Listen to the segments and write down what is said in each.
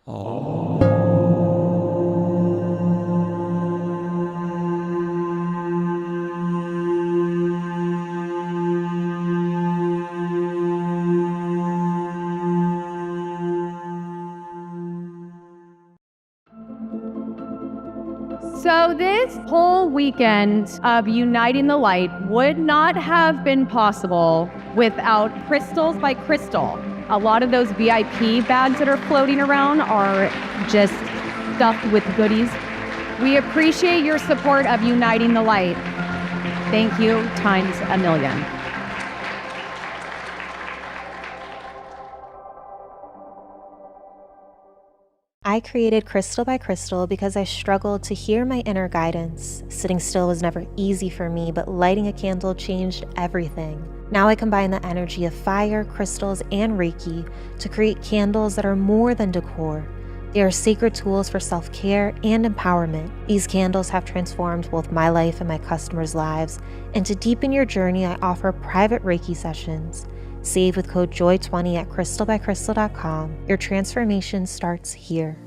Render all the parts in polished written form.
So this whole weekend of Uniting the Light would not have been possible without Crystals by Crystal. A lot of those VIP bags that are floating around are just stuffed with goodies. We appreciate your support of Uniting the Light. Thank you times a million. I created Crystal by Crystal because I struggled to hear my inner guidance. Sitting still was never easy for me, but lighting a candle changed everything. Now I combine the energy of fire, crystals, and Reiki to create candles that are more than decor. They are sacred tools for self-care and empowerment. These candles have transformed both my life and my customers' lives. And to deepen your journey, I offer private Reiki sessions. Save with code JOY20 at crystalbycrystal.com. Your transformation starts here.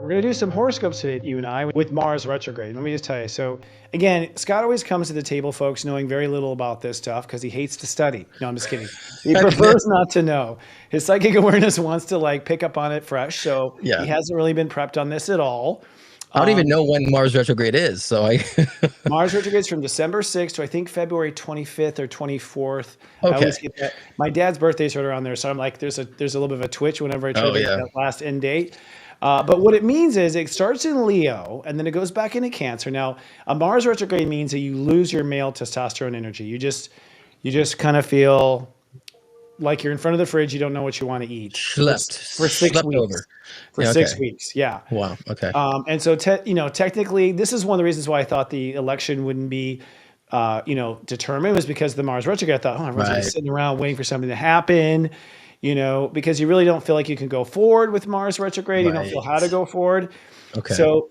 We're going to do some horoscopes today, you and I, with Mars retrograde. Let me just tell you. So, again, Scott always comes to the table, folks, knowing very little about this stuff because he hates to study. No, I'm just kidding. He prefers not to know. His psychic awareness wants to like pick up on it fresh. So he hasn't really been prepped on this at all. I don't even know when Mars retrograde is. So Mars retrograde is from December 6th to I think February 25th or 24th. Okay. I always get that. My dad's birthday is right around there. So I'm like, there's a little bit of a twitch whenever I try to get that last end date. But what it means is it starts in Leo and then it goes back into Cancer. Now, a Mars retrograde means that you lose your male testosterone energy. You just kind of feel like you're in front of the fridge. You don't know what you want to eat for 6 weeks. Over. For 6 weeks. Yeah. Wow. Okay. And so, technically, this is one of the reasons why I thought the election wouldn't be, determined was because of the Mars retrograde. I thought, everyone's gonna be sitting around waiting for something to happen. Because you really don't feel like you can go forward with Mars retrograde. You don't feel how to go forward. Okay. So,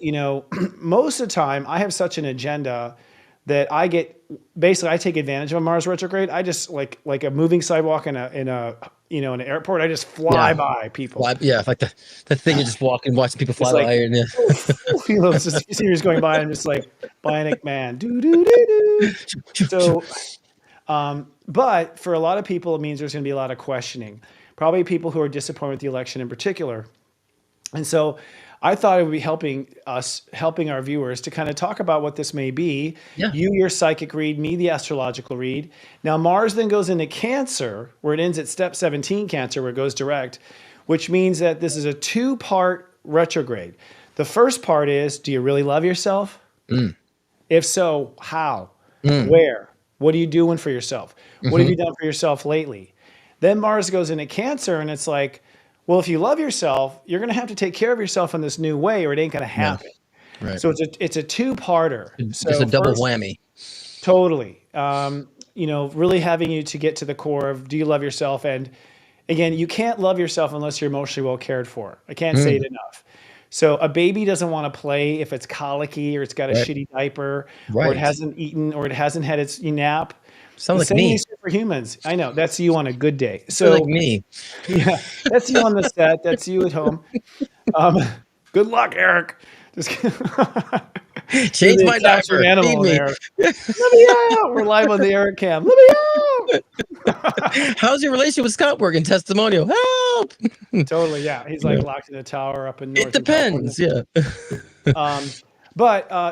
most of the time I have such an agenda that I take advantage of Mars retrograde. I just like a moving sidewalk in an airport. I just fly by people. Like the thing you just walk and watch people fly by. And it's just seniors going by and just like Bionic Man. So, but for a lot of people, it means there's going to be a lot of questioning. Probably people who are disappointed with the election in particular. And so I thought it would be helping our viewers to kind of talk about what this may be. Yeah. You, your psychic read, me, the astrological read. Now, Mars then goes into Cancer, where it ends at step 17 Cancer, where it goes direct, which means that this is a 2-part retrograde. The first part is, do you really love yourself? If so, how? Where? What are you doing for yourself? What have you done for yourself lately? Then Mars goes into Cancer and it's like, well, if you love yourself, you're going to have to take care of yourself in this new way or it ain't going to happen. Yeah. Right. So it's a 2-parter. So it's a double whammy. Totally. Really having you to get to the core of, do you love yourself? And again, you can't love yourself unless you're emotionally well cared for. I can't say it enough. So a baby doesn't want to play if it's colicky or it's got a shitty diaper or it hasn't eaten or it hasn't had its nap. Sounds like me. For humans. I know. That's you on a good day. So like me. Yeah. That's you on the set. That's you at home. Good luck, Eric. Just change my diaper. Animal there. Let me out. We're live on the Eric cam. Let me out. How's your relationship with Scott working? Testimonial. Help. Totally. Yeah. He's like locked in a tower up in North. It depends. Yeah.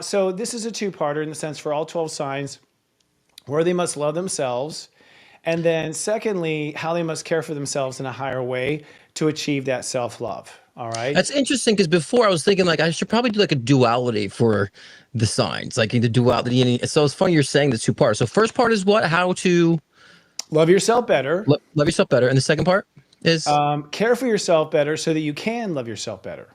So this is a 2-parter in the sense for all 12 signs where they must love themselves. And then secondly, how they must care for themselves in a higher way to achieve that self-love. All right. That's interesting because before I was thinking like I should probably do like a duality for the signs, like the duality. So it's funny you're saying the two parts. So first part is what? How to Love yourself better. love yourself better, and the second part is Care for yourself better so that you can love yourself better.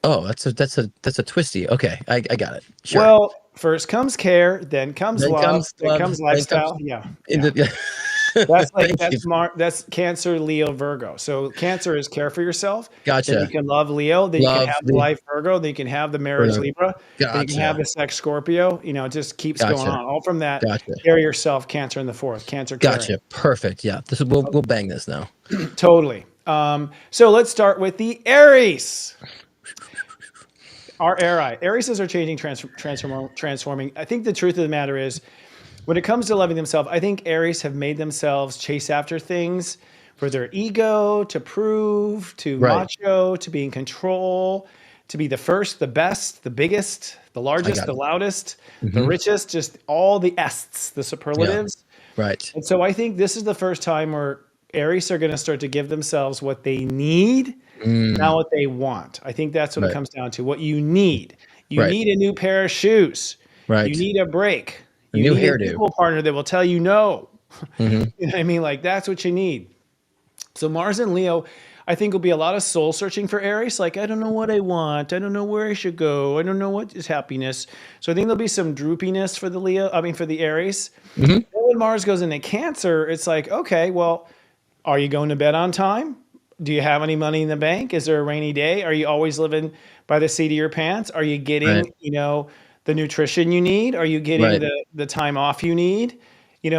oh, that's a twisty. Okay, I got it. Sure. Well, first comes care, then comes Then love, comes then love, comes then lifestyle. comes Yeah. in Yeah. the- That's like Thank you. that's Cancer, Leo, Virgo. So Cancer is care for yourself. Then you Gotcha. can love Leo. Then you can Love have the the life Virgo. Then you can have the marriage Virgo. Libra. Then you can have Gotcha. the sex Scorpio. You know, it just keeps going Gotcha. on. All from that. Gotcha. Carry yourself, Cancer in the fourth. Cancer caring. Gotcha. Perfect. Yeah. This is, we'll bang this now. Totally. So let's start with the Aries. Our Aries are changing, transforming. I think the truth of the matter is, when it comes to loving themselves, I think Aries have made themselves chase after things for their ego, to prove, to Right. macho, to be in control, to be the first, the best, the biggest, the largest, got the it. loudest, the richest, just all the ests, the superlatives. Right. And so I think this is the first time where Aries are going to start to give themselves what they need, not what they want. I think that's what it Right. comes down to. What you need. You Right. need a new pair of shoes. Right. You need a break. A You new need hairdo. an equal partner that will tell you no. Mm-hmm. You know what I mean? Like that's what you need. So Mars and Leo, I think will be a lot of soul searching for Aries. Like, I don't know what I want. I don't know where I should go. I don't know what is happiness. So I think there'll be some droopiness for for the Aries. Mm-hmm. Then when Mars goes into Cancer, it's like, okay, well, are you going to bed on time? Do you have any money in the bank? Is there a rainy day? Are you always living by the seat of your pants? Are you getting, Right. the nutrition you need? Are you getting Right. the time off you need?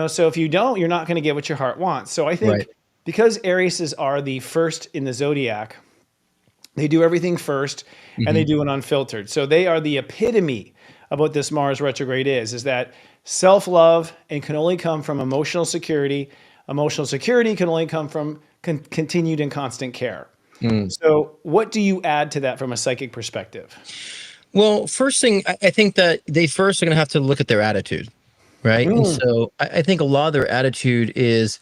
So if you don't, you're not going to get what your heart wants. So I think Right. because Aries are the first in the zodiac, they do everything first and they do it unfiltered. So they are the epitome of what this Mars retrograde is that self-love and can only come from emotional security. Emotional security can only come from continued and constant care. So what do you add to that from a psychic perspective? Well, first thing, I think that they first are going to have to look at their attitude, right? And so I think a lot of their attitude is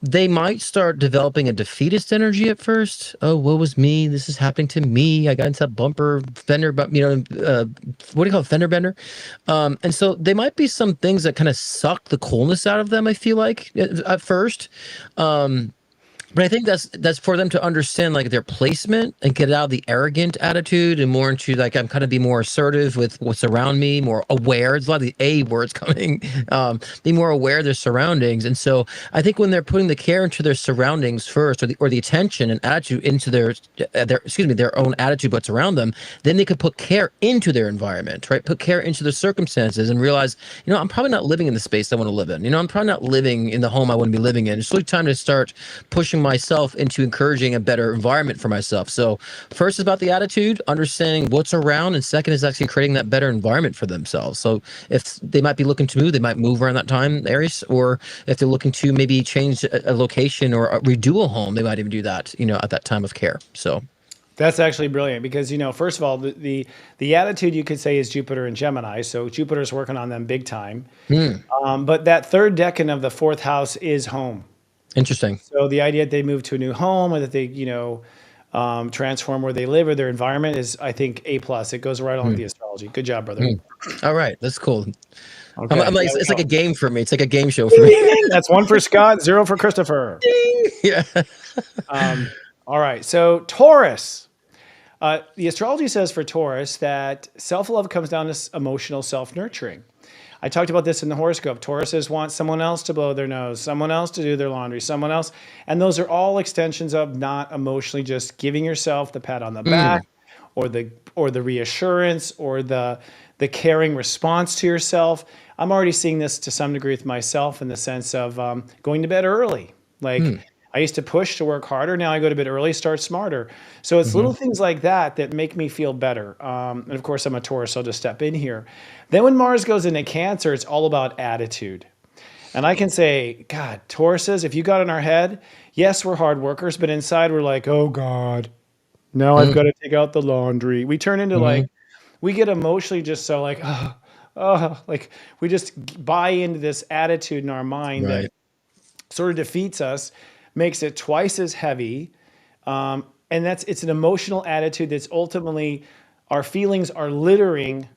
they might start developing a defeatist energy at first. Oh, woe was me. This is happening to me. I got into that bumper fender, but what do you call it? Fender bender. And so there might be some things that kind of suck the coolness out of them, I feel like at first. But I think that's for them to understand like their placement and get out of the arrogant attitude and more into like I'm kind of be more assertive with what's around me, more aware. There's a lot of the A words coming. Be more aware of their surroundings. And so I think when they're putting the care into their surroundings first, or the attention and attitude into their own attitude, what's around them, then they could put care into their environment, right? Put care into the circumstances and realize, I'm probably not living in the space I want to live in. I'm probably not living in the home I want to be living in. It's really time to start pushing myself into encouraging a better environment for myself. So first is about the attitude, understanding what's around, and second is actually creating that better environment for themselves. So if they might be looking to move, they might move around that time, Aries, or if they're looking to maybe change a location or redo a home, they might even do that, at that time of care. So That's actually brilliant because, first of all, the attitude you could say is Jupiter and Gemini. So Jupiter's working on them big time. But that third decan of the fourth house is home. Interesting. So the idea that they move to a new home or that they, transform where they live or their environment is, I think, A+. It goes right on with the astrology. Good job, brother. All right. That's cool. Okay. I'm like, it's like a game for me. It's like a game show for me. That's 1 for Scott, 0 for Christopher. Yeah. All right. So Taurus. The astrology says for Taurus that self-love comes down to emotional self-nurturing. I talked about this in the horoscope. Tauruses want someone else to blow their nose, someone else to do their laundry, someone else. And those are all extensions of not emotionally just giving yourself the pat on the back or the reassurance or the caring response to yourself. I'm already seeing this to some degree with myself in the sense of going to bed early. Like I used to push to work harder. Now I go to bed early, start smarter. So it's little things like that that make me feel better. And of course, I'm a Taurus, so I'll just step in here. Then when Mars goes into Cancer, it's all about attitude. And I can say, God, Tauruses, if you got in our head, yes, we're hard workers, but inside we're like, oh God, now I've got to take out the laundry. We turn into we get emotionally just so like, like we just buy into this attitude in our mind that sort of defeats us, makes it twice as heavy, and it's an emotional attitude that's ultimately our feelings are littering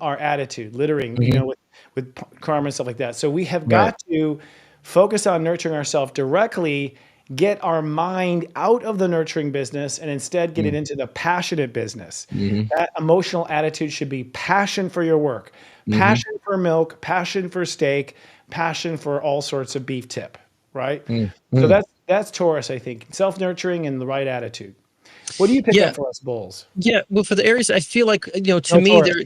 our attitude, littering, Hmm. with karma and stuff like that. So we have Right. got to focus on nurturing ourselves directly, get our mind out of the nurturing business, and instead get it into the passionate business. Mm-hmm. That emotional attitude should be passion for your work, Mm-hmm. passion for milk, passion for steak, passion for all sorts of beef tip, right? So Mm-hmm. that's Taurus, I think. Self-nurturing and the right attitude. What do you pick Yeah. up for us, Bulls? Yeah. Well, for the Aries, I feel like, to No, me, Taurus. they're,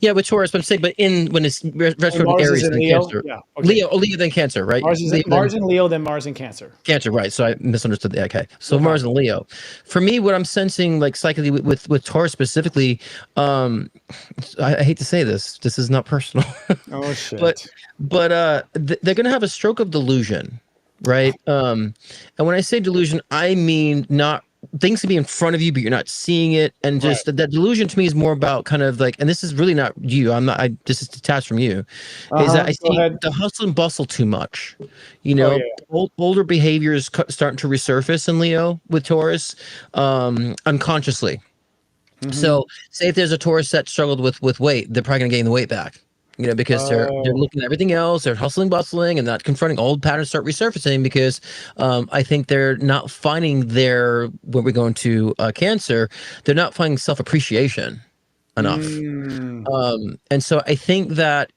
yeah, with Taurus, but I'm saying, but when it's And retro in Mars is Aries in and Leo. Cancer, Yeah. Okay. Leo, then Cancer, right? Leo, then Mars in Leo, then Mars in Cancer. Cancer, right? So I misunderstood that. Okay, so No Mars problem. and Leo. For me, what I'm sensing, like psychically with Taurus specifically, um, I hate to say this. This is not personal, Oh but shit. they're gonna have a stroke of delusion, right? And when I say delusion, I mean not things can be in front of you, but you're not seeing it, and Right. just that delusion to me is more about kind of like, and this is really not you. I'm not. This is detached from you. Is that I Go see ahead. the hustle and bustle too much. Oh yeah. Older behaviors starting to resurface in Leo with Taurus, unconsciously. Mm-hmm. So, say if there's a Taurus that struggled with weight, they're probably going to gain the weight back. Because they're Oh. looking at everything else, they're hustling, bustling, and not confronting old patterns start resurfacing because I think they're not finding their when we go into Cancer, they're not finding self appreciation enough. Mm. And so I think that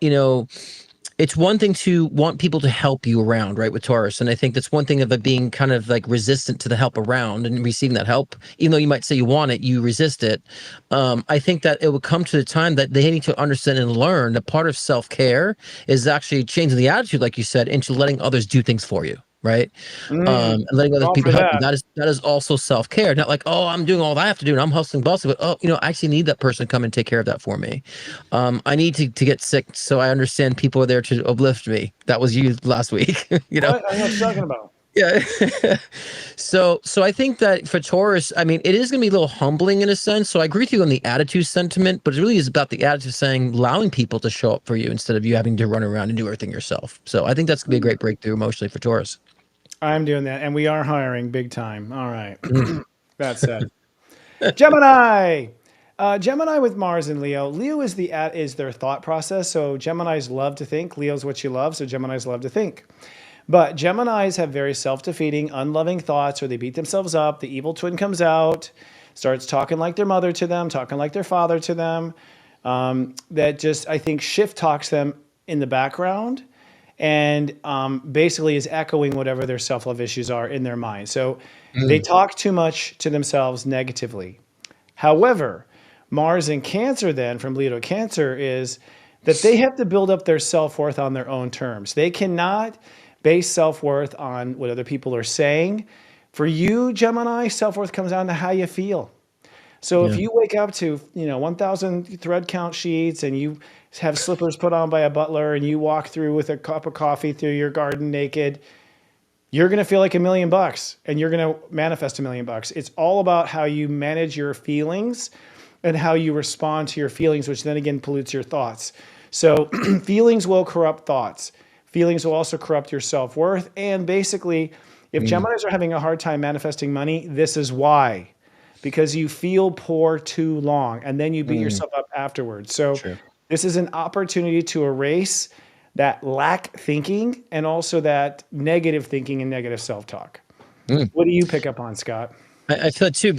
it's one thing to want people to help you around, right, with Taurus. And I think that's one thing of it being kind of like resistant to the help around and receiving that help. Even though you might say you want it, you resist it. I think that it would come to the time that they need to understand and learn that part of self-care is actually changing the attitude, like you said, into letting others do things for you. Right. Mm. And letting other All people for help you. that. That is also self-care. Not like, oh, I'm doing all that I have to do and I'm hustling, bustling, but I actually need that person to come and take care of that for me. I need to get sick so I understand people are there to uplift me. That was you last week. I know what you're talking about. Yeah. So I think that for Taurus, I mean, it is going to be a little humbling in a sense. So I agree with you on the attitude sentiment, but it really is about the attitude saying, allowing people to show up for you instead of you having to run around and do everything yourself. So I think that's going to be a great breakthrough emotionally for Taurus. I'm doing that, and we are hiring big time. All right. Mhm. That said, Gemini. Gemini with Mars and Leo. Leo is is their thought process. So Geminis love to think. Leo's what you love. So Geminis love to think. But Geminis have very self-defeating, unloving thoughts where they beat themselves up. The evil twin comes out, starts talking like their mother to them, talking like their father to them. That just, I think, shift talks them in the background and basically is echoing whatever their self-love issues are in their mind. So they talk too much to themselves negatively. However, Mars in Cancer then from Leo to Cancer is that they have to build up their self-worth on their own terms. They cannot base self-worth on what other people are saying. For you, Gemini, self-worth comes down to how you feel. So if Yeah. you wake up to, 1,000 thread count sheets and you have slippers put on by a butler and you walk through with a cup of coffee through your garden naked, you're going to feel like $1,000,000 and you're going to manifest $1,000,000. It's all about how you manage your feelings and how you respond to your feelings, which then again pollutes your thoughts. So feelings will corrupt thoughts. Feelings will also corrupt your self-worth. And basically, if Geminis are having a hard time manifesting money, this is why. Because you feel poor too long and then you beat yourself up afterwards. So True. this is an opportunity to erase that lack thinking and also that negative thinking and negative self-talk. What do you pick up on, Scott? I feel it too.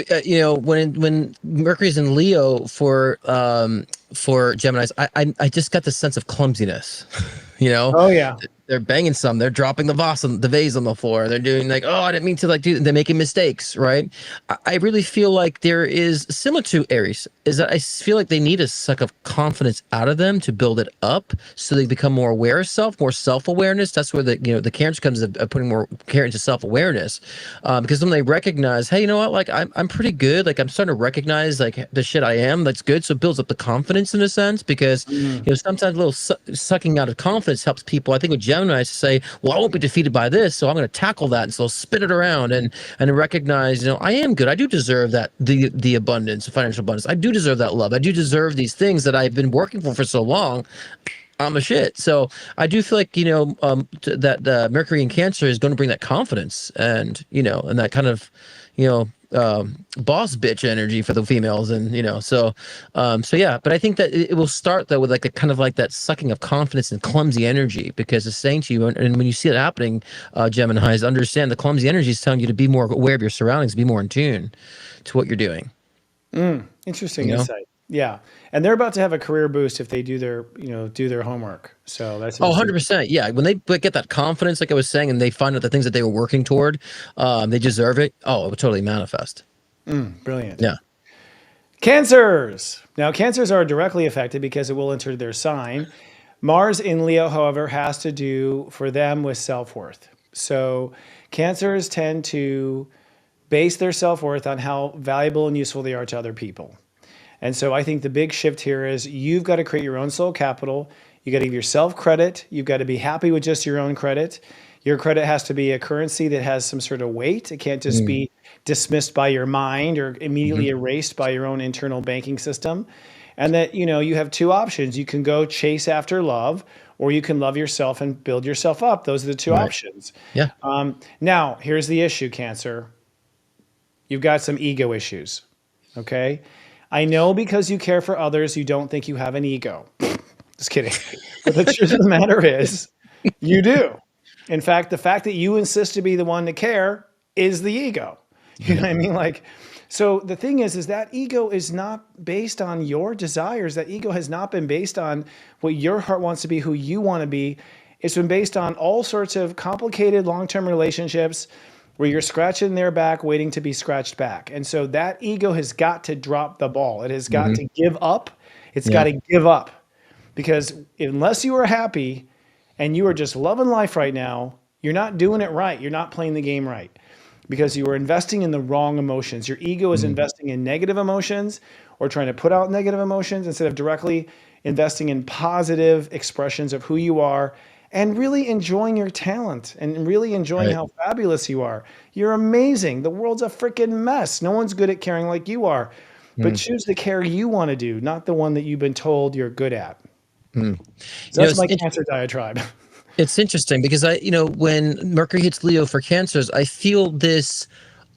When Mercury's in Leo for Geminis, I just got this sense of clumsiness. you know, Oh yeah. they're banging some, they're dropping the vase on the floor. They're doing like, oh, I didn't mean to they're making mistakes, right? I really feel like there is similar to Aries, is that I feel like they need a suck of confidence out of them to build it up so they become more aware of self, more self-awareness. That's where the Cancer comes of putting more care into self-awareness. Because when they recognize, hey, you know what, like I'm pretty good, like I'm starting to recognize like the shit I am, that's good. So it builds up the confidence in a sense because sometimes a little sucking out of confidence helps people. I think with Gemini to say, well, I won't be defeated by this, so I'm going to tackle that, and so spin it around and recognize, I am good. I do deserve that the abundance, financial abundance. I do deserve that love. I do deserve these things that I've been working for so long. I'm a shit. So I do feel like that Mercury in Cancer is going to bring that confidence and and that kind of boss bitch energy for the females, and so yeah. But I think that it will start though with like a kind of like that sucking of confidence and clumsy energy, because it's saying to you, and when you see it happening, Geminis, understand the clumsy energy is telling you to be more aware of your surroundings, be more in tune to what you're doing. Interesting insight. Yeah. And they're about to have a career boost if they do their homework. So that's 100%. Yeah. When they get that confidence, like I was saying, and they find out the things that they were working toward, they deserve it. Oh, it would totally manifest. Brilliant. Yeah. Cancers. Now, Cancers are directly affected because it will enter their sign. Mars in Leo, however, has to do for them with self-worth. So Cancers tend to base their self-worth on how valuable and useful they are to other people. And so I think the big shift here is you've got to create your own soul capital. You got to give yourself credit. You've got to be happy with just your own credit. Your credit has to be a currency that has some sort of weight. It can't just be dismissed by your mind or immediately erased by your own internal banking system. And that, you have two options. You can go chase after love, or you can love yourself and build yourself up. Those are the two options. Yeah. Now, here's the issue, Cancer. You've got some ego issues, okay? I know because you care for others, you don't think you have an ego. Just kidding. But the truth of the matter is, you do. In fact, the fact that you insist to be the one to care is the ego. You know what I mean? So the thing is that ego is not based on your desires. That ego has not been based on what your heart wants to be, who you want to be. It's been based on all sorts of complicated long-term relationships where you're scratching their back, waiting to be scratched back. And so that ego has got to drop the ball. It has got to give up. It's got to give up. Because unless you are happy and you are just loving life right now, you're not doing it right. You're not playing the game right. Because you are investing in the wrong emotions. Your ego is investing in negative emotions or trying to put out negative emotions instead of directly investing in positive expressions of who you are and really enjoying your talent and really enjoying how fabulous you are. You're amazing. The world's a freaking mess. No one's good at caring like you are. But choose the care you want to do, not the one that you've been told you're good at. So that's my Cancer diatribe. It's interesting because when Mercury hits Leo for Cancers, I feel this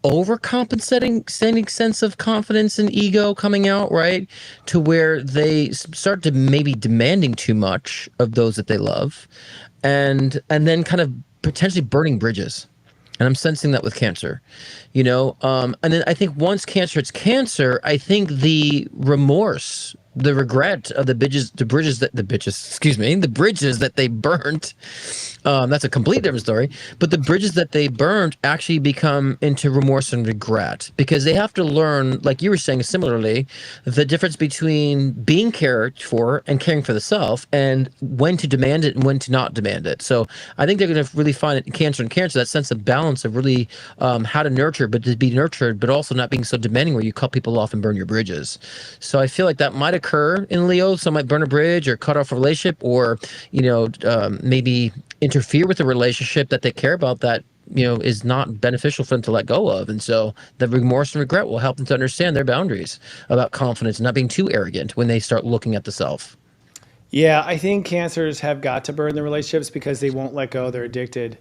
overcompensating sense of confidence and ego coming out, right? To where they start to maybe demanding too much of those that they love, and then kind of potentially burning bridges. And I'm sensing that with Cancer, and then I think once Cancer hits Cancer, I think the remorse, the regret of the bridges that they burnt, that's a complete different story. But the bridges that they burned actually become into remorse and regret, because they have to learn, like you were saying similarly, the difference between being cared for and caring for the self, and when to demand it and when to not demand it. So I think they're going to really find it in Cancer and Cancer, that sense of balance of really how to nurture, but to be nurtured, but also not being so demanding where you cut people off and burn your bridges. So I feel like that might occur in Leo. Some might burn a bridge or cut off a relationship, or maybe interfere with a relationship that they care about that is not beneficial for them to let go of. And so the remorse and regret will help them to understand their boundaries about confidence and not being too arrogant when they start looking at the self. Yeah, I think Cancers have got to burn the relationships because they won't let go. They're addicted.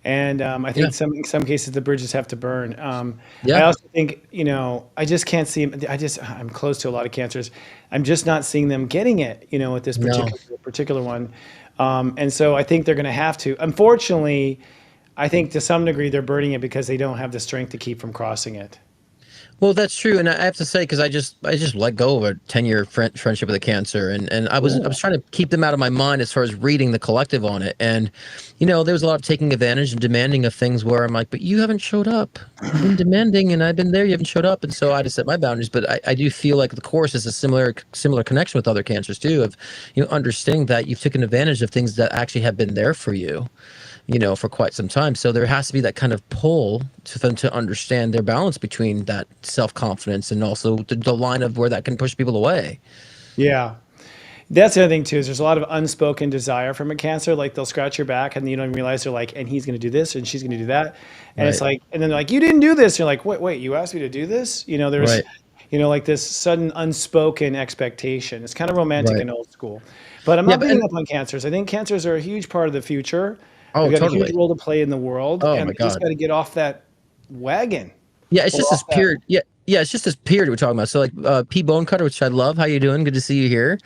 And I think in some cases the bridges have to burn. I also think, I just can't see, I'm close to a lot of Cancers. I'm just not seeing them getting it, at this particular one. And so I think they're going to have to. Unfortunately, I think to some degree they're burning it because they don't have the strength to keep from crossing it. Well, that's true, and I have to say, because I just let go of a 10-year friendship with a Cancer, and I was trying to keep them out of my mind as far as reading the collective on it, and there was a lot of taking advantage and demanding of things where I'm like, but you haven't showed up. You've been demanding, and I've been there. You haven't showed up, and so I had to set my boundaries. But I do feel like the course is a similar connection with other Cancers too, of understanding that you've taken advantage of things that actually have been there for you, for quite some time. So there has to be that kind of pull to them to understand their balance between that self-confidence and also the line of where that can push people away. Yeah. That's the other thing too, is there's a lot of unspoken desire from a Cancer. Like they'll scratch your back and you don't even realize they're like, and he's going to do this and she's going to do that. And it's like, and then they're like, you didn't do this. You're like, wait, you asked me to do this? There's, like this sudden unspoken expectation. It's kind of romantic and old school. But I'm not beating up on Cancers. I think Cancers are a huge part of the future. They've got a huge role to play in the world, and they just got to get off that wagon. Yeah, it's We're just all this set. period. Yeah, yeah, it's just this period we're talking about. So like P Bone Cutter, which I love. How you doing? Good to see you here.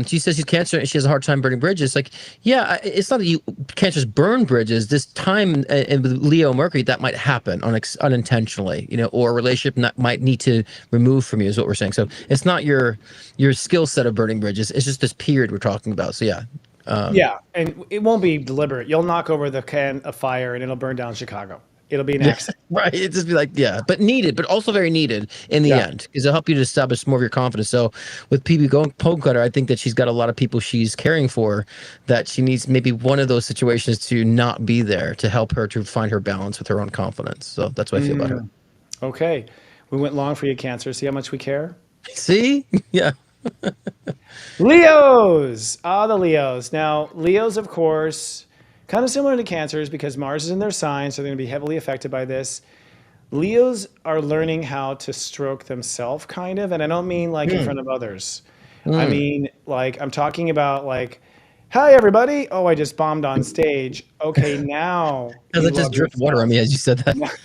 She says she's Cancer and she has a hard time burning bridges. Like, yeah, it's not that you Cancers burn bridges. This time in with Leo Mercury that might happen unintentionally, or a relationship that might need to remove from you is what we're saying. So it's not your skill set of burning bridges. It's just this period we're talking about. So yeah. Yeah, and it won't be deliberate. You'll knock over the can of fire and it'll burn down Chicago. It'll be an Yeah, accident. right. It just be like, yeah, but needed, but also very needed in the Yeah. end because it'll help you to establish more of your confidence. So with PB going Pone Cutter, I think that she's got a lot of people she's caring for that she needs maybe one of those situations to not be there to help her to find her balance with her own confidence. So that's what I feel about her. Okay. We went long for you, Cancer. See how much we care? See? Yeah. Leos. The Leos. Now, Leos, of course, kind of similar to Cancers because Mars is in their sign, so they're going to be heavily affected by this. Leos are learning how to stroke themselves, kind of, and I don't mean like in front of others. I mean, like, I'm talking about like, hi, everybody. Oh, I just bombed on stage. Okay, now you That just love dripped water on yourself. me as you said that.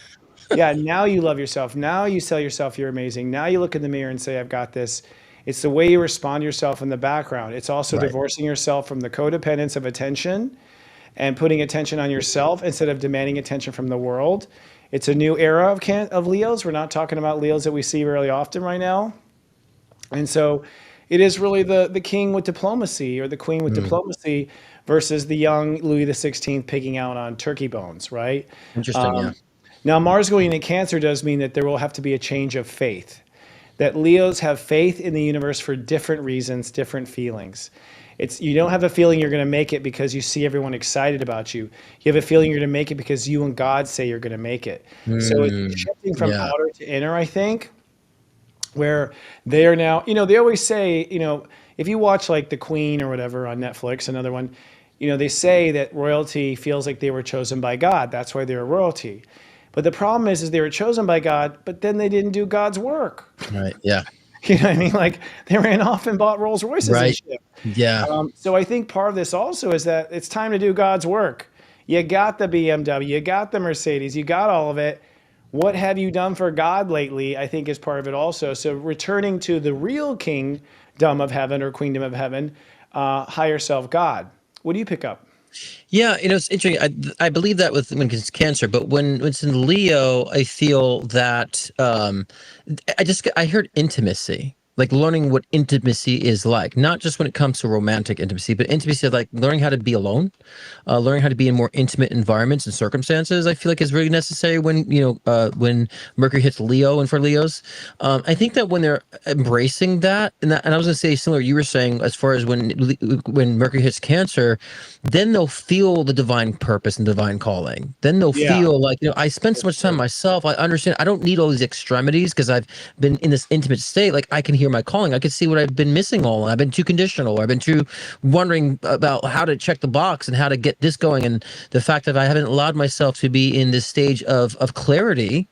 Yeah, now you love yourself. Now you tell yourself you're amazing. Now you look in the mirror and say, I've got this. It's the way you respond to yourself in the background. It's also Right. divorcing yourself from the codependence of attention and putting attention on yourself instead of demanding attention from the world. It's a new era of Leos. We're not talking about Leos that we see really often right now. And so it is really the king with diplomacy or the queen with diplomacy versus the young Louis the 16th picking out on turkey bones, right? Interesting. Yeah. Now, Mars going into Cancer does mean that there will have to be a change of faith, that Leos have faith in the universe for different reasons, different feelings. You don't have a feeling you're going to make it because you see everyone excited about you. You have a feeling you're going to make it because you and God say you're going to make it. So it's shifting from Yeah. outer to inner, I think, where they are now, they always say, if you watch like The Queen or whatever on Netflix, another one, they say that royalty feels like they were chosen by God. That's why they're royalty. But the problem is they were chosen by God, but then they didn't do God's work. Right. Yeah. You know what I mean? Like they ran off and bought Rolls Royces and Right. shit. Yeah. So I think part of this also is that it's time to do God's work. You got the BMW, you got the Mercedes, you got all of it. What have you done for God lately? I think is part of it also. So returning to the real kingdom of heaven or queendom of heaven, higher self God. What do you pick up? Yeah, it's interesting. I believe that when it's Cancer, but when it's in Leo, I feel that I heard intimacy, like learning what intimacy is like, not just when it comes to romantic intimacy, but intimacy like learning how to be alone, learning how to be in more intimate environments and circumstances. I feel like is really necessary when Mercury hits Leo and for Leos. I think that when they're embracing that, and I was going to say similar, you were saying as far as when Mercury hits Cancer, then they'll feel the divine purpose and divine calling. Then they'll Yeah. feel like, I spend so much time myself. I understand. I don't need all these extremities because I've been in this intimate state. Like I can hear my calling. I can see what I've been missing all along. I've been too conditional. I've been too wondering about how to check the box and how to get this going. And the fact that I haven't allowed myself to be in this stage of clarity.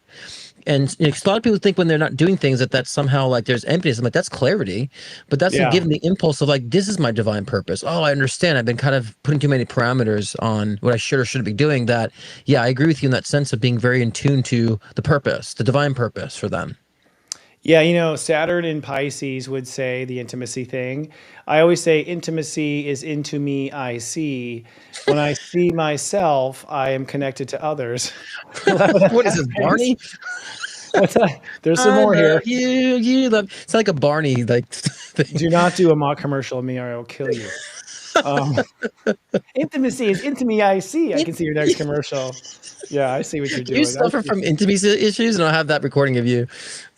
And 'cause a lot of people think when they're not doing things that somehow like there's emptiness. I'm like, that's clarity, but that's Yeah. giving the impulse of like, this is my divine purpose. Oh, I understand. I've been kind of putting too many parameters on what I should or shouldn't be doing. That, yeah, I agree with you in that sense of being very in tune to the purpose, the divine purpose for them. Yeah, Saturn in Pisces would say the intimacy thing. I always say intimacy is into me, I see. When I see myself, I am connected to others. What is this, Barney? What's that? There's some I more here. love you. You love. It's like a Barney like thing. Do not do a mock commercial of me or I will kill you. Um, intimacy is into me, I see. I can see your next commercial. Yeah, I see what you're Do you doing. suffer from intimacy issues? And I'll have that recording of you.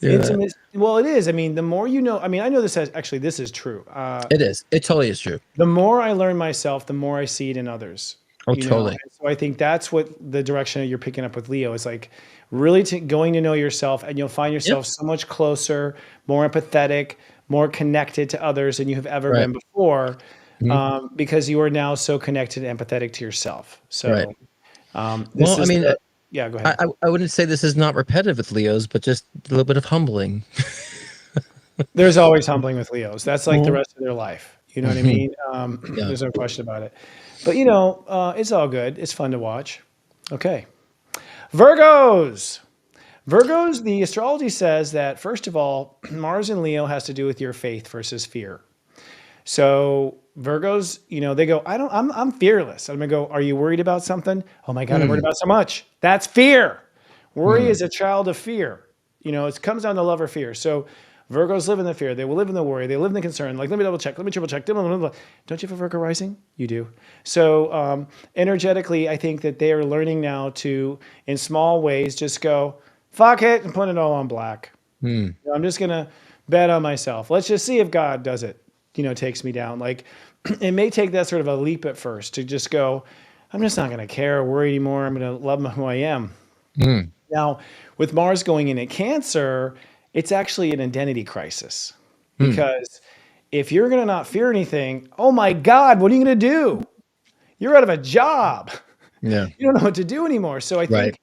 doing that. Intimate. Well, it is. I mean, the more you know, I know this actually, this is true. It is. It totally is true. The more I learn myself, the more I see it in others. Oh, you know? totally. And so I think that's what the direction that you're picking up with Leo is like really going to know yourself, and you'll find yourself so much closer, more empathetic, more connected to others than you have ever Right. been before, Mhm. because you are now so connected and empathetic to yourself. So, Right. this Well, I is mean, yeah, go ahead. I wouldn't say this is not repetitive with Leos, but just a little bit of humbling. There's always humbling with Leos. That's like the rest of their life. You know what I Mhm. mean? Yeah. There's no question about it. But it's all good. It's fun to watch. Okay. Virgos. Virgos, the astrology says that, first of all, Mars in Leo has to do with your faith versus fear. So Virgos, they go, I'm fearless. I'm gonna go, are you worried about something? Oh my God, I'm worried about so much. That's fear. Worry is a child of fear. It comes down to love or fear. So Virgos live in the fear. They will live in the worry. They live in the concern. Like, let me double check. Let me triple check. Don't you have a Virgo rising? You do. So energetically, I think that they are learning now to, in small ways, just go, fuck it, and put it all on black. I'm just going to bet on myself. Let's just see if God does it, takes me down. Like, it may take that sort of a leap at first to just go, I'm just not going to care or worry anymore. I'm going to love who I am. Now, with Mars going into Cancer, it's actually an identity crisis. Because if you're going to not fear anything, oh my God, what are you going to do? You're out of a job. Yeah. You don't know what to do anymore. So I think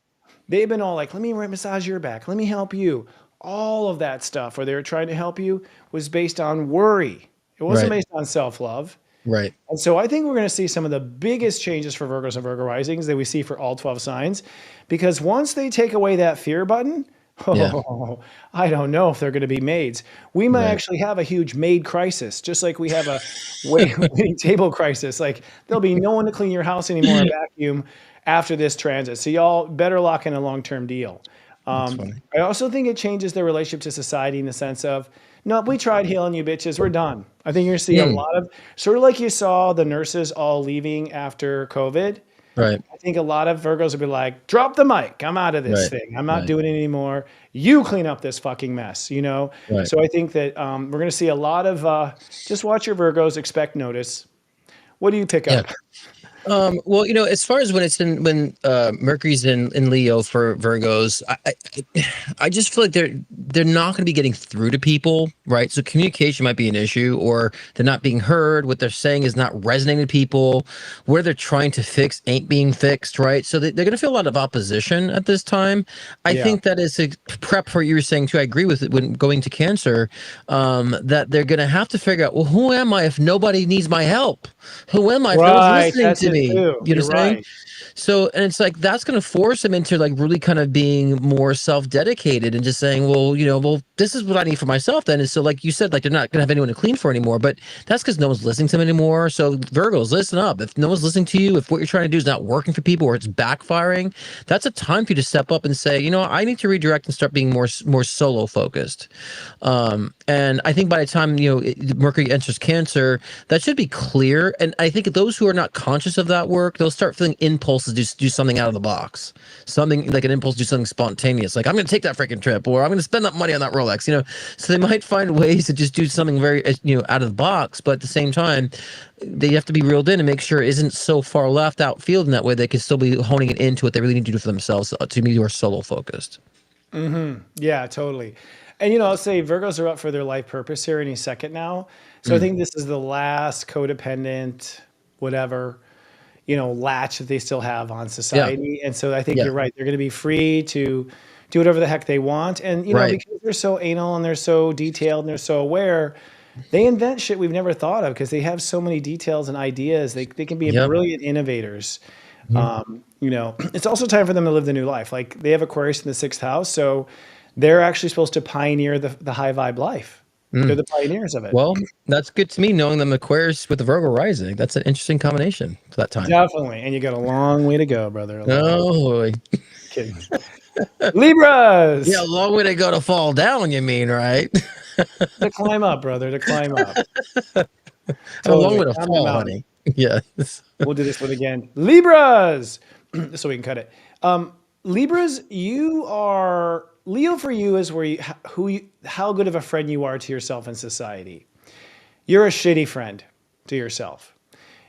they've been all like, let me massage your back. Let me help you. All of that stuff where they were trying to help you was based on worry. It wasn't based on self-love. Right. And so I think we're going to see some of the biggest changes for Virgos and Virgo risings that we see for all 12 signs. Because once they take away that fear button, I don't know if they're going to be maids. We might actually have a huge maid crisis, just like we have a waiting table crisis. Like, there'll be no one to clean your house anymore or vacuum after this transit. So y'all better lock in a long-term deal. I also think it changes their relationship to society in the sense of, no, we tried healing you bitches. We're done. I think you're going to see a lot of, sort of like you saw the nurses all leaving after COVID. Right. I think a lot of Virgos will be like, drop the mic. I'm out of this thing. I'm not doing it anymore. You clean up this fucking mess, So I think that we're going to see a lot of, just watch your Virgos, expect notice. What do you pick up? Well, as far as when Mercury's in Leo for Virgos, I just feel like they're not going to be getting through to people, right? So communication might be an issue, or they're not being heard. What they're saying is not resonating with people. Where they're trying to fix ain't being fixed, right? So they're going to feel a lot of opposition at this time. I think that is a prep for what you were saying too. I agree with it when going to Cancer, that they're going to have to figure out, well, who am I if nobody needs my help? Who am I if no one's listening to me? You know what I'm saying? So, and it's like, that's going to force them into like really kind of being more self-dedicated and just saying, well, this is what I need for myself then. And so, like you said, like, they're not going to have anyone to clean for anymore, but that's because no one's listening to them anymore. So Virgos, listen up. If no one's listening to you, if what you're trying to do is not working for people or it's backfiring, that's a time for you to step up and say, I need to redirect and start being more solo focused. And I think by the time, Mercury enters Cancer, that should be clear. And I think those who are not conscious of that work, they'll start feeling impulses to do something out of the box, something like an impulse to do something spontaneous. Like, I'm going to take that freaking trip, or I'm going to spend that money on that Rolex, so they might find ways to just do something very, out of the box. But at the same time, they have to be reeled in and make sure it isn't so far left outfield in that way they can still be honing it into what they really need to do for themselves to be more solo focused. Yeah, totally. And, I'll say Virgos are up for their life purpose here any second now. So I think this is the last codependent, whatever, latch that they still have on society. And so I think you're right. They're going to be free to do whatever the heck they want. And, because they're so anal and they're so detailed and they're so aware, they invent shit we've never thought of because they have so many details and ideas. They can be brilliant innovators. It's also time for them to live the new life. Like, they have Aquarius in the 6th house. So they're actually supposed to pioneer the high vibe life. They're the pioneers of it. Well, that's good to me, knowing them Aquarius with the Virgo rising. That's an interesting combination for that time. Definitely. And you got a long way to go, brother. Oh, kidding. Libras. Yeah, a long way to go to fall down, you mean, right? To climb up, brother, to climb up. A long way to fall, honey. Yeah. We'll do this one again. Libras. So we can cut it. Libras, Leo for you is how good of a friend you are to yourself and society. You're a shitty friend to yourself.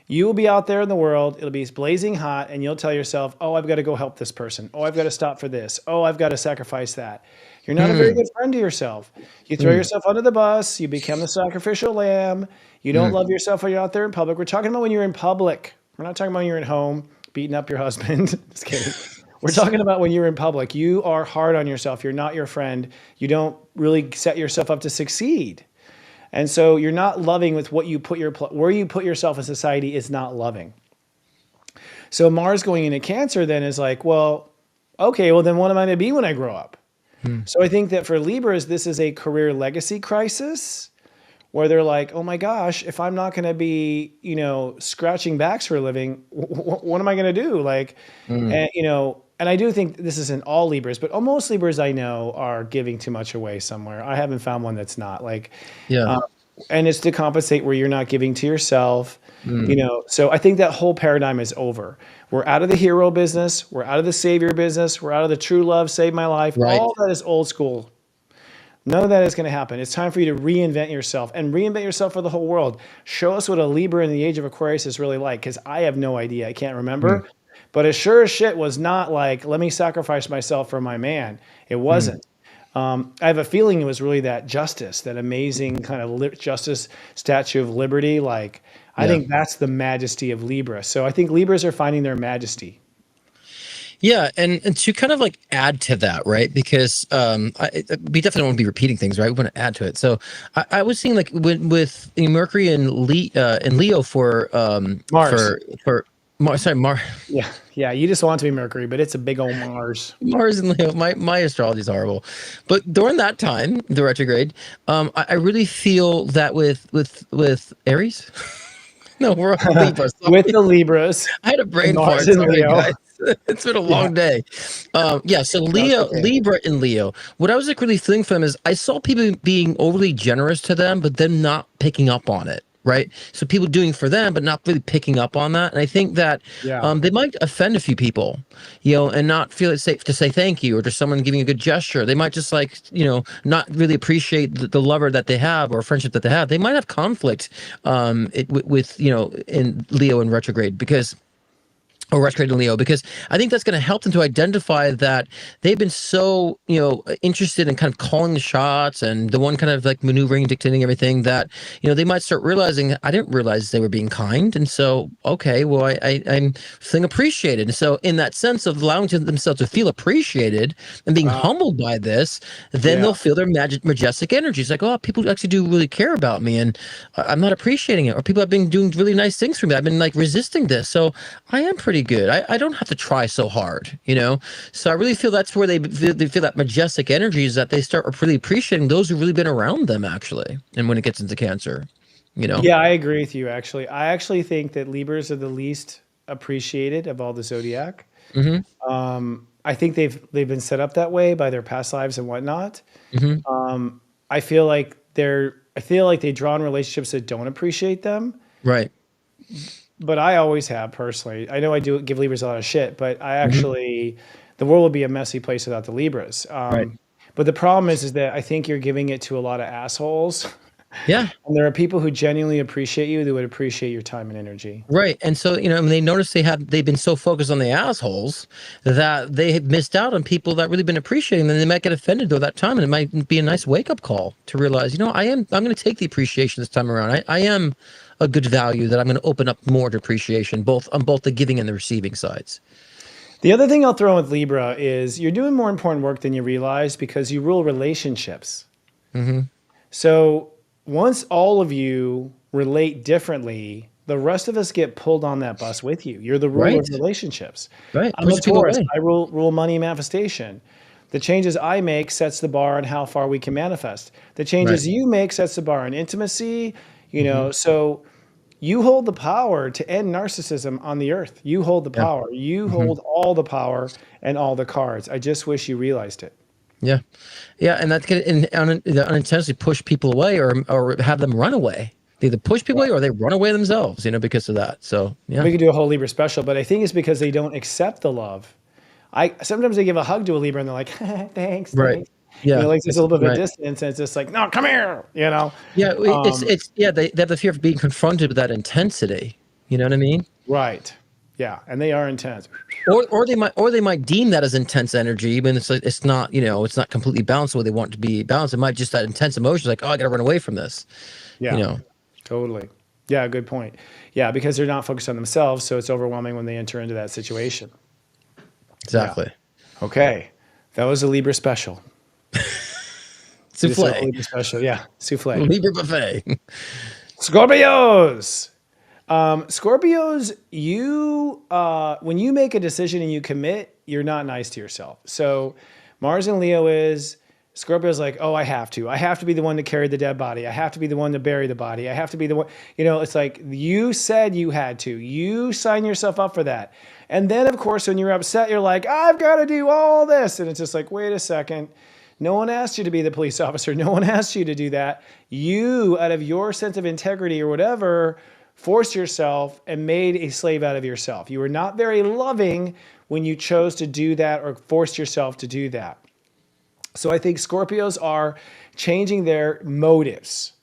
You will be out there in the world, it'll be blazing hot, and you'll tell yourself, oh, I've got to go help this person. Oh, I've got to stop for this. Oh, I've got to sacrifice that. You're not a very good friend to yourself. You throw yourself under the bus, you become the sacrificial lamb, you don't love yourself when you're out there in public. We're talking about when you're in public. We're not talking about when you're at home, beating up your husband. Just kidding. We're talking about when you're in public. You are hard on yourself. You're not your friend. You don't really set yourself up to succeed. And so you're not loving with what you where you put yourself in society is not loving. So Mars going into Cancer then is like, well, okay, well then what am I going to be when I grow up? So I think that for Libras, this is a career legacy crisis where they're like, oh my gosh, if I'm not going to be, scratching backs for a living, what am I going to do? Like, and, and I do think this isn't all Libras, but most Libras I know are giving too much away somewhere. I haven't found one that's not like, Yeah. and it's to compensate where you're not giving to yourself, so I think that whole paradigm is over. We're out of the hero business. We're out of the savior business. We're out of the true love, save my life. Right. All that is old school. None of that is going to happen. It's time for you to reinvent yourself and reinvent yourself for the whole world. Show us what a Libra in the age of Aquarius is really like, because I have no idea. I can't remember. But it sure as shit was not like, let me sacrifice myself for my man. It wasn't. I have a feeling it was really that justice, that amazing kind of justice, Statue of Liberty. Like, I think that's the majesty of Libra. So I think Libras are finding their majesty. Yeah, and to kind of like add to that, right? Because we definitely don't want to be repeating things, right? We want to add to it. So I was seeing like with Mercury and Leo for Mars. for Mars. Sorry, Mars. Yeah. You just want it to be Mercury, but it's a big old Mars. Mars and Leo. My astrology is horrible, but during that time, the retrograde, I really feel that with Aries. No, we're on Libra. With the Libras. I had a brain fart. Mars and Leo. Guys. It's been a long day. So Libra and Leo. What I was like really feeling for them is I saw people being overly generous to them, but them not picking up on it. Right. So people doing for them, but not really picking up on that. And I think that they might offend a few people, and not feel it safe to say thank you or to someone giving a good gesture. They might just like, not really appreciate the lover that they have or friendship that they have. They might have conflict with in Leo and retrograde or retrograde in Leo, because I think that's going to help them to identify that they've been so, interested in kind of calling the shots and the one kind of like maneuvering, dictating everything that, they might start realizing, I didn't realize they were being kind. And so, okay, well, I'm feeling appreciated. And so in that sense of allowing themselves to feel appreciated and being humbled by this, then they'll feel their majestic energy. It's like, oh, people actually do really care about me and I'm not appreciating it. Or people have been doing really nice things for me. I've been like resisting this. So I am pretty good. I don't have to try so hard, So I really feel that's where they feel that majestic energy is that they start really appreciating those who've really been around them, actually. And when it gets into Cancer, Yeah, I agree with you, actually. I actually think that Libras are the least appreciated of all the zodiac. I think they've been set up that way by their past lives and whatnot. I feel like they draw in relationships that don't appreciate them. Right. But I always have personally. I know I do give Libras a lot of shit, but I actually, the world would be a messy place without the Libras. Right. But the problem is that I think you're giving it to a lot of assholes. Yeah. And there are people who genuinely appreciate you that would appreciate your time and energy. Right. And so, when they notice they've been so focused on the assholes that they have missed out on people that really been appreciating them. They might get offended though that time. And it might be a nice wake up call to realize, I'm going to take the appreciation this time around. I am a good value that I'm going to open up more to appreciation, on both the giving and the receiving sides. The other thing I'll throw in with Libra is you're doing more important work than you realize because you rule relationships. So once all of you relate differently, the rest of us get pulled on that bus with you. You're the ruler of relationships. Right. I'm a Taurus. I rule money manifestation. The changes I make sets the bar on how far we can manifest. The changes you make sets the bar on intimacy, so you hold the power to end narcissism on the earth. You hold the power. You hold all the power and all the cards. I just wish you realized it. Yeah. Yeah. And that can unintentionally push people away or have them run away. They either push people away or they run away themselves, because of that. So, yeah. We could do a whole Libra special, but I think it's because they don't accept the love. Sometimes they give a hug to a Libra and they're like, thanks. Right. Thanks. Yeah. There's a little bit of a distance and it's just like, no, come here, Yeah. They have the fear of being confronted with that intensity. You know what I mean? Right. Yeah. And they are intense. Or they might deem that as intense energy, even it's not, it's not completely balanced the way they want it to be balanced. It might just that intense emotion, like, oh, I gotta run away from this. Yeah. Totally. Yeah, good point. Yeah, because they're not focused on themselves, so it's overwhelming when they enter into that situation. Exactly. Yeah. Okay. That was a Libra special. Souffle. Libra special, yeah. Souffle. Libra buffet. Scorpios. Scorpios, you when you make a decision and you commit, you're not nice to yourself. So Mars in Leo is, Scorpio's like, oh, I have to be the one to carry the dead body. I have to be the one to bury the body. I have to be the one, it's like you said you had to, you sign yourself up for that. And then of course, when you're upset, you're like, I've got to do all this. And it's just like, wait a second. No one asked you to be the police officer. No one asked you to do that. You, out of your sense of integrity or whatever, forced yourself and made a slave out of yourself. You were not very loving when you chose to do that or forced yourself to do that. So I think Scorpios are changing their motives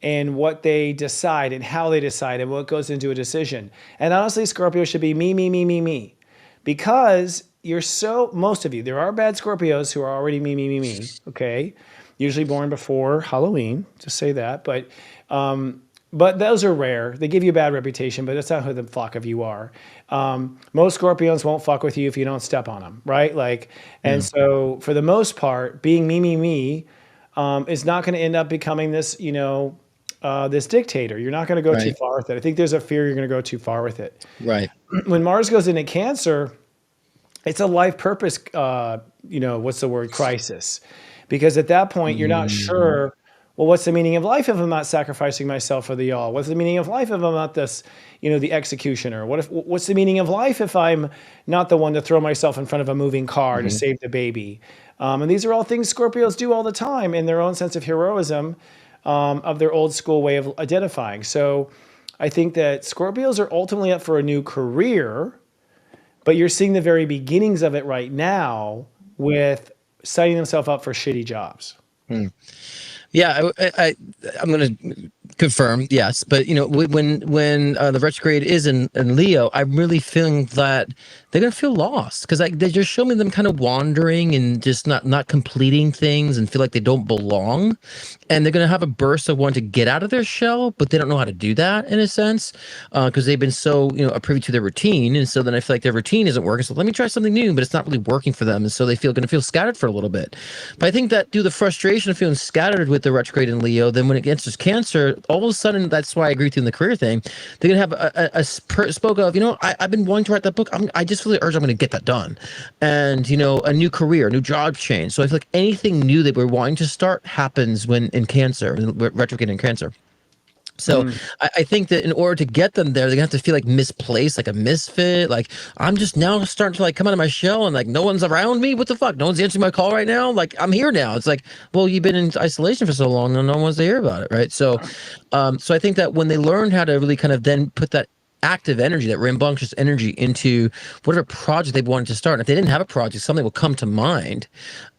and what they decide and how they decide and what goes into a decision. And honestly, Scorpio should be me. Because most of you, there are bad Scorpios who are already me, okay? Usually born before Halloween, just say that. But those are rare. They give you a bad reputation, but that's not who the flock of you are. Most Scorpions won't fuck with you if you don't step on them, right? So for the most part, being me is not going to end up becoming this, this dictator. You're not going to go too far with it. I think there's a fear you're going to go too far with it. Right. When Mars goes into Cancer, it's a life purpose, crisis. Because at that point, you're not sure, well, what's the meaning of life if I'm not sacrificing myself for the all? What's the meaning of life if I'm not this, the executioner? What's the meaning of life if I'm not the one to throw myself in front of a moving car to save the baby? And these are all things Scorpios do all the time in their own sense of heroism, of their old school way of identifying. So I think that Scorpios are ultimately up for a new career, but you're seeing the very beginnings of it right now with setting themselves up for shitty jobs. Yeah, I'm going to confirm, yes. But, when the retrograde is in Leo, I'm really feeling that they're going to feel lost because they just show me them kind of wandering and just not completing things and feel like they don't belong. And they're going to have a burst of wanting to get out of their shell, but they don't know how to do that in a sense because they've been so, privy to their routine. And so then I feel like their routine isn't working. So let me try something new, but it's not really working for them. And so they going to feel scattered for a little bit. But I think that due to the frustration of feeling scattered with the retrograde in Leo, then when it enters Cancer, all of a sudden, that's why I agree with you in the career thing. They're going to have a spoke of, I've been wanting to write that book. I just feel the urge I'm going to get that done. And, a new career, a new job change. So I feel like anything new that we're wanting to start happens when in Cancer, retrograde in Cancer. So I think that in order to get them there, they're gonna have to feel like misplaced, like a misfit. Like I'm just now starting to come out of my shell and no one's around me. What the fuck? No one's answering my call right now. Like I'm here now. It's like, well, you've been in isolation for so long and no one wants to hear about it. Right. So, so I think that when they learn how to really kind of then put that active energy, that rambunctious energy into whatever project they wanted to start. And if they didn't have a project, something will come to mind.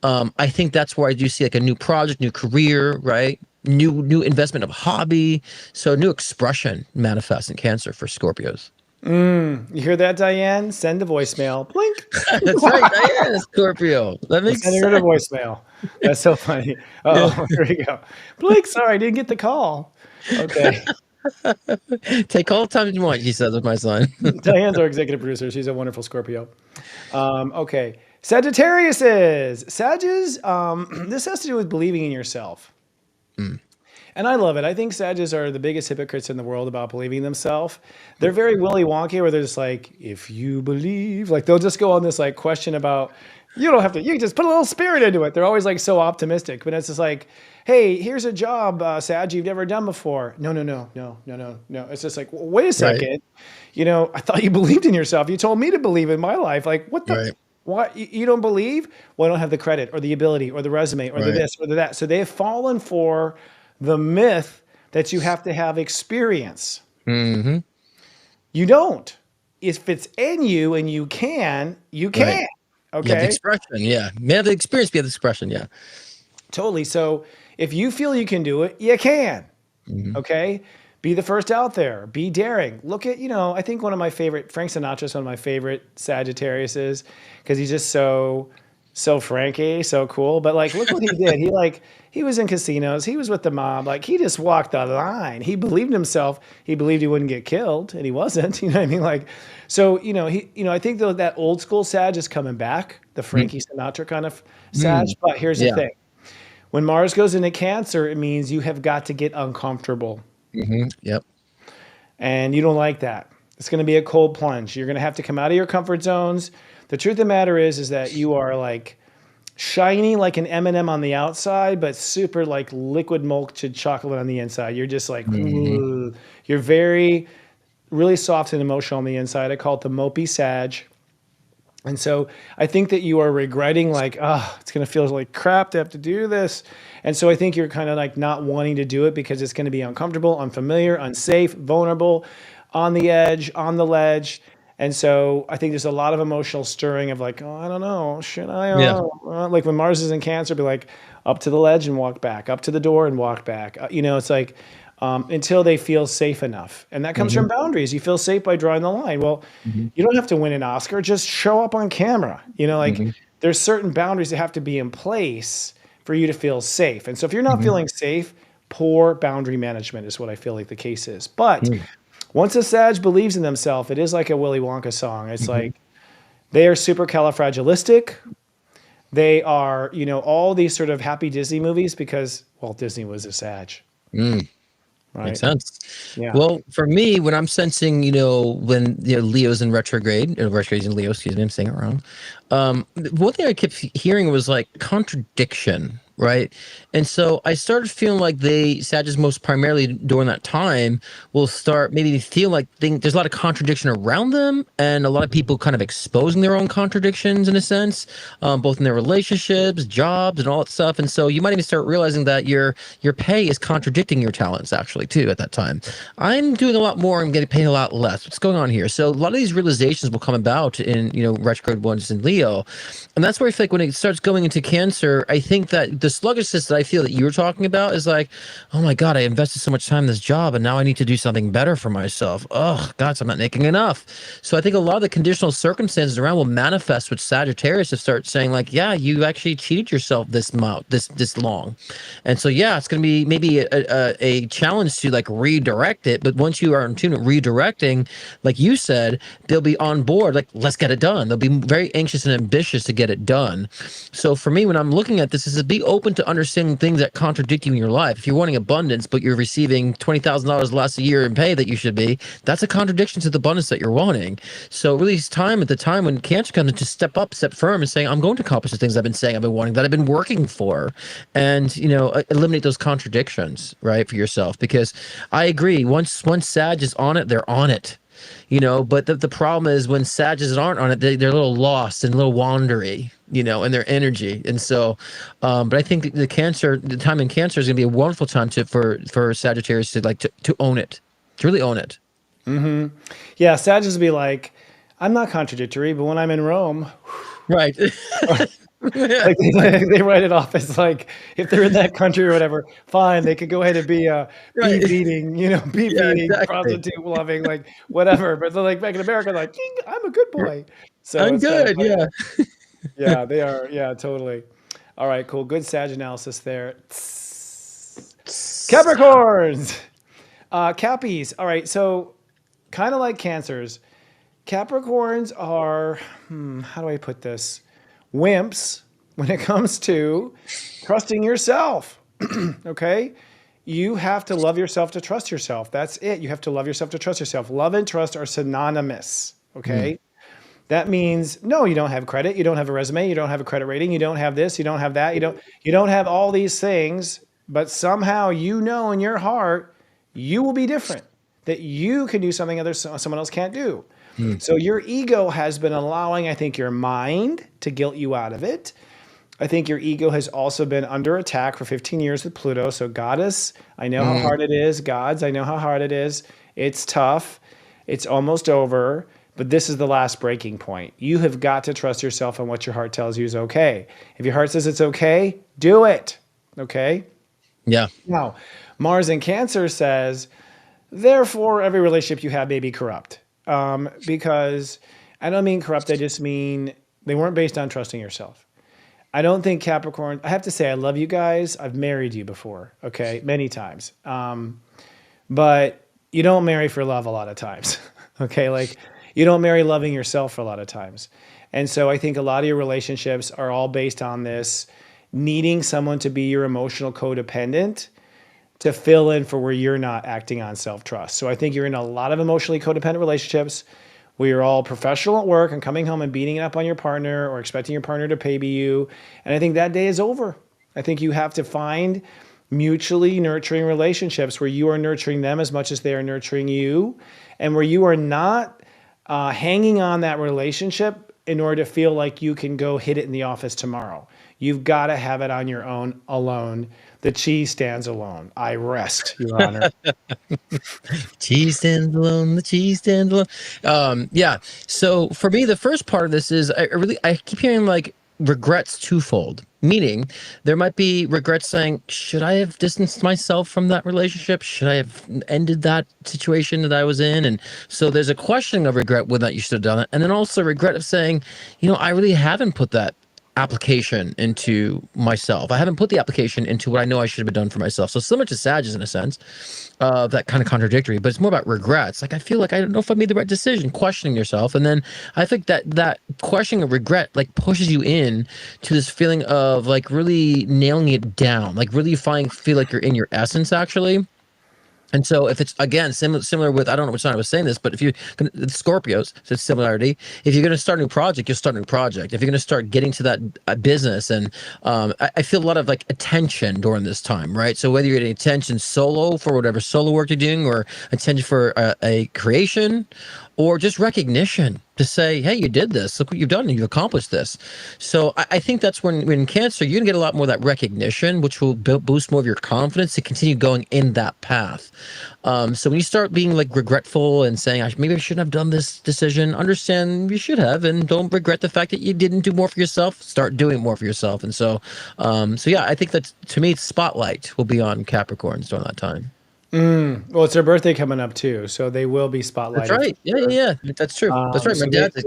I think that's where I do see a new project, new career, right? New investment of hobby. So new expression manifests in Cancer for Scorpios. You hear that, Diane? Send a voicemail. Blink. That's right, Diane, Scorpio. That makes sense. Send her a voicemail. That's so funny. Oh, here we go. Blink, sorry, I didn't get the call. Okay. Take all the time you want, he says with my son. Diane's our executive producer. She's a wonderful Scorpio. Okay. Sagittarius is. Sages, this has to do with believing in yourself. And I love it. I think Sages are the biggest hypocrites in the world about believing in themselves. They're very Willy Wonka where they're just like, if you believe, they'll just go on this question about, you don't have to, you just put a little spirit into it. They're always so optimistic, but it's just like, hey, here's a job, Sag, you've never done before. No. It's just like, well, wait a second. Right. I thought you believed in yourself. You told me to believe in my life. What the, right. What? You don't believe? Well, I don't have the credit or the ability or the resume or the this or the that. So they've fallen for the myth that you have to have experience. Mm-hmm. You don't. If it's in you and you can, you can. Right. Okay. You have the expression, yeah. You have the experience, you have the expression, yeah. Totally. So if you feel you can do it, you can. Mm-hmm. Okay. Be the first out there. Be daring. Look at, I think one of my favorite, Frank Sinatra's one of my favorite Sagittarius is because he's just so Frankie, so cool. But look what he did. He was in casinos. He was with the mob. He just walked the line. He believed in himself. He believed he wouldn't get killed, and he wasn't. You know what I mean? So I think though that old school Sag is coming back, the Frankie Sinatra kind of Sag. But here's the thing: when Mars goes into Cancer, it means you have got to get uncomfortable. Mm-hmm. Yep. And you don't like that. It's going to be a cold plunge. You're going to have to come out of your comfort zones. The truth of the matter is that you are shiny like an M&M on the outside, but super like liquid malted chocolate on the inside. You're just like, ooh. You're very, really soft and emotional on the inside. I call it the mopey Sag. And so I think that you are regretting like, it's going to feel like crap to have to do this. And so I think you're kind of like not wanting to do it because it's going to be uncomfortable, unfamiliar, unsafe, vulnerable, on the edge, on the ledge. And so I think there's a lot of emotional stirring of like, I don't know, should I? Yeah. Like when Mars is in Cancer, be like up to the ledge and walk back, up to the door and walk back. It's like until they feel safe enough. And that comes from boundaries. You feel safe by drawing the line. Well, you don't have to win an Oscar, just show up on camera. There's certain boundaries that have to be in place for you to feel safe. And so if you're not feeling safe, poor boundary management is what I feel like the case is. But once a Sag believes in themselves, it is like a Willy Wonka song. It's like they are supercalifragilistic. They are, all these sort of happy Disney movies because Walt Disney was a Sag. Right. Makes sense. Yeah. Well, for me, when I'm sensing, when Leo's in retrograde, retrograde's in Leo, excuse me, I'm saying it wrong. One thing I kept hearing was like contradiction, right? And so I started feeling like Sagittarius most primarily during that time will start maybe feel like there's a lot of contradiction around them, and a lot of people kind of exposing their own contradictions in a sense, both in their relationships, jobs, and all that stuff. And so you might even start realizing that your pay is contradicting your talents actually too at that time. I'm doing a lot more, I'm getting paid a lot less. What's going on here? So a lot of these realizations will come about in retrograde ones in Leo, and that's where I feel like when it starts going into Cancer, I think that the sluggishness that I feel that you were talking about is like, oh my God, I invested so much time in this job and now I need to do something better for myself. Oh God, so I'm not making enough. So I think a lot of the conditional circumstances around will manifest with Sagittarius to start saying like, yeah, you actually cheated yourself this long. And so, yeah, it's going to be maybe a challenge to like redirect it. But once you are in tune with redirecting, like you said, they'll be on board. Like, let's get it done. They'll be very anxious and ambitious to get it done. So for me, when I'm looking at this, is to be open to understanding things that contradict you in your life. If you're wanting abundance, but you're receiving $20,000 less a year in pay that you should be, that's a contradiction to the abundance that you're wanting. So really, it's time at the time when Cancer comes to step up, step firm, and saying, I'm going to accomplish the things I've been saying I've been wanting, that I've been working for, and eliminate those contradictions, right, for yourself. Because I agree, once Sag is on it, they're on it. But the problem is when Sagittarius aren't on it, they're a little lost and a little wandery, in their energy. And so, but I think the time in Cancer is going to be a wonderful time for Sagittarius to own it, to really own it. Yeah, Sagittarius will be like, I'm not contradictory, but when I'm in Rome, right. Like they write it off as like, if they're in that country or whatever, fine, they could go ahead and be beef eating, beef eating, exactly. Prostitute loving, like whatever. But they're like back in America, like, I'm a good boy. So I'm good, yeah. Yeah, they are. Yeah, totally. All right, cool. Good Sag analysis there. Capricorns. Cappies. All right, so kind of like Cancers, Capricorns are, how do I put this? Wimps when it comes to trusting yourself. Okay? You have to love yourself to trust yourself. That's it. You have to love yourself to trust yourself. Love and trust are synonymous. Okay? That means, no, you don't have credit. You don't have a resume. You don't have a credit rating. You don't have this. You don't have that. You don't have all these things, but somehow in your heart, you will be different, that you can do something someone else can't do. So your ego has been allowing, I think, your mind to guilt you out of it. I think your ego has also been under attack for 15 years with Pluto. So goddess, I know how hard it is. Gods, I know how hard it is. It's tough. It's almost over. But this is the last breaking point. You have got to trust yourself and what your heart tells you is okay. If your heart says it's okay, do it. Okay? Yeah. Now, Mars in Cancer says, therefore, every relationship you have may be corrupt. Because I don't mean corrupt, I just mean they weren't based on trusting yourself. I don't think Capricorn, I have to say, I love you guys. I've married you before, okay, many times. But you don't marry for love a lot of times, okay? Like you don't marry loving yourself for a lot of times. And so I think a lot of your relationships are all based on this needing someone to be your emotional codependent to fill in for where you're not acting on self-trust. So I think you're in a lot of emotionally codependent relationships We are all professional at work and coming home and beating it up on your partner or expecting your partner to pay you. And I think that day is over. I think you have to find mutually nurturing relationships where you are nurturing them as much as they are nurturing you, and where you are not hanging on that relationship in order to feel like you can go hit it in the office tomorrow. You've got to have it on your own, alone. The cheese stands alone. I rest, Your Honor. Cheese stands alone. The cheese stands alone. Yeah. So for me, the first part of this is I keep hearing like regrets twofold. Meaning, there might be regrets saying, should I have distanced myself from that relationship? Should I have ended that situation that I was in? And so there's a questioning of regret whether you should have done it. And then also regret of saying, I really haven't put that application into myself. I haven't put the application into what I know I should have done for myself. So similar to Sagittarius in a sense, that kind of contradictory, but it's more about regrets. Like I feel like I don't know if I made the right decision, questioning yourself. And then I think that questioning of regret like pushes you in to this feeling of like really nailing it down, like really feel like you're in your essence actually. And so if it's, again, similar with, I don't know which time I was saying this, but if you're Scorpios, so it's similarity. If you're going to start a new project, you'll start a new project. If you're going to start getting to that business, and I feel a lot of like attention during this time, right? So whether you're getting attention solo for whatever solo work you're doing, or attention for a creation, or just recognition to say, hey, you did this. Look what you've done. You've accomplished this. So I think that's when in Cancer, you're going to get a lot more of that recognition, which will boost more of your confidence to continue going in that path. So when you start being like regretful and saying, maybe I shouldn't have done this decision, understand you should have, and don't regret the fact that you didn't do more for yourself. Start doing more for yourself. And so yeah, I think that to me, spotlight will be on Capricorns during that time. Well, it's their birthday coming up too, so they will be spotlighted. That's right. Yeah. That's true. That's right. So My dad's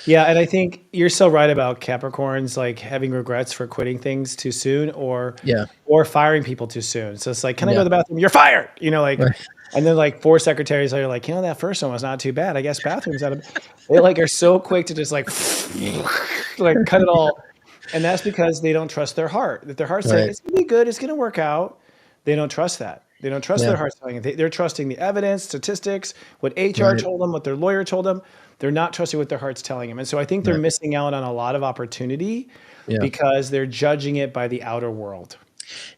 yeah, and I think you're so right about Capricorns like having regrets for quitting things too soon, or firing people too soon. So it's like, can I go to the bathroom? You're fired. Like, and then like 4 secretaries are like, that first one was not too bad. I guess bathrooms out of. They like are so quick to just like cut it all, and that's because they don't trust their heart. That their heart's saying it's gonna be good, it's gonna work out. They don't trust that. They don't trust their heart's telling them. They're trusting the evidence, statistics, what HR told them, what their lawyer told them. They're not trusting what their heart's telling them. And so I think they're missing out on a lot of opportunity because they're judging it by the outer world.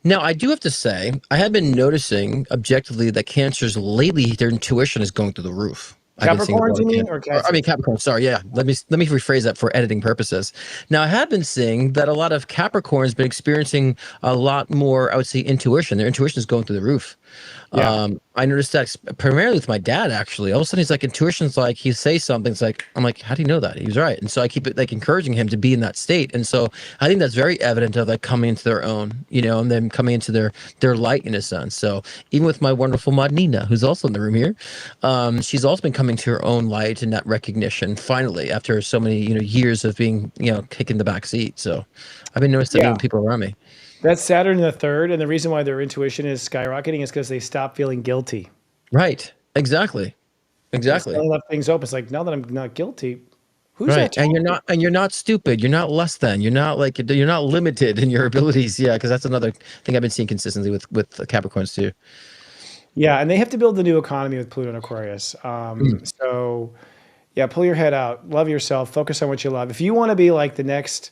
Now, I do have to say, I have been noticing objectively that Cancers lately, their intuition is going through the roof. Capricorns, you mean? Or I mean, Capricorn, sorry, yeah. Let me rephrase that for editing purposes. Now, I have been seeing that a lot of Capricorns have been experiencing a lot more, I would say, intuition. Their intuition is going through the roof. I noticed that primarily with my dad, actually. All of a sudden, he's like, intuition's like, he says something, it's like, I'm like, how do you know that? He was right. And so I keep it like encouraging him to be in that state. And so I think that's very evident of like coming into their own, and then coming into their light in a sense. So even with my wonderful mod Nina, who's also in the room here, she's also been coming to her own light and that recognition finally after so many, years of being, kicking the back seat. So I've been noticing people around me. That's Saturn in the third, and the reason why their intuition is skyrocketing is because they stop feeling guilty. Right. Exactly. They left things open. It's like, now that I'm not guilty, who's that? And you're not stupid. You're not less than. You're not limited in your abilities. Yeah, because that's another thing I've been seeing consistently with Capricorns too. Yeah, and they have to build the new economy with Pluto and Aquarius. So, yeah, pull your head out, love yourself, focus on what you love. If you want to be like the next,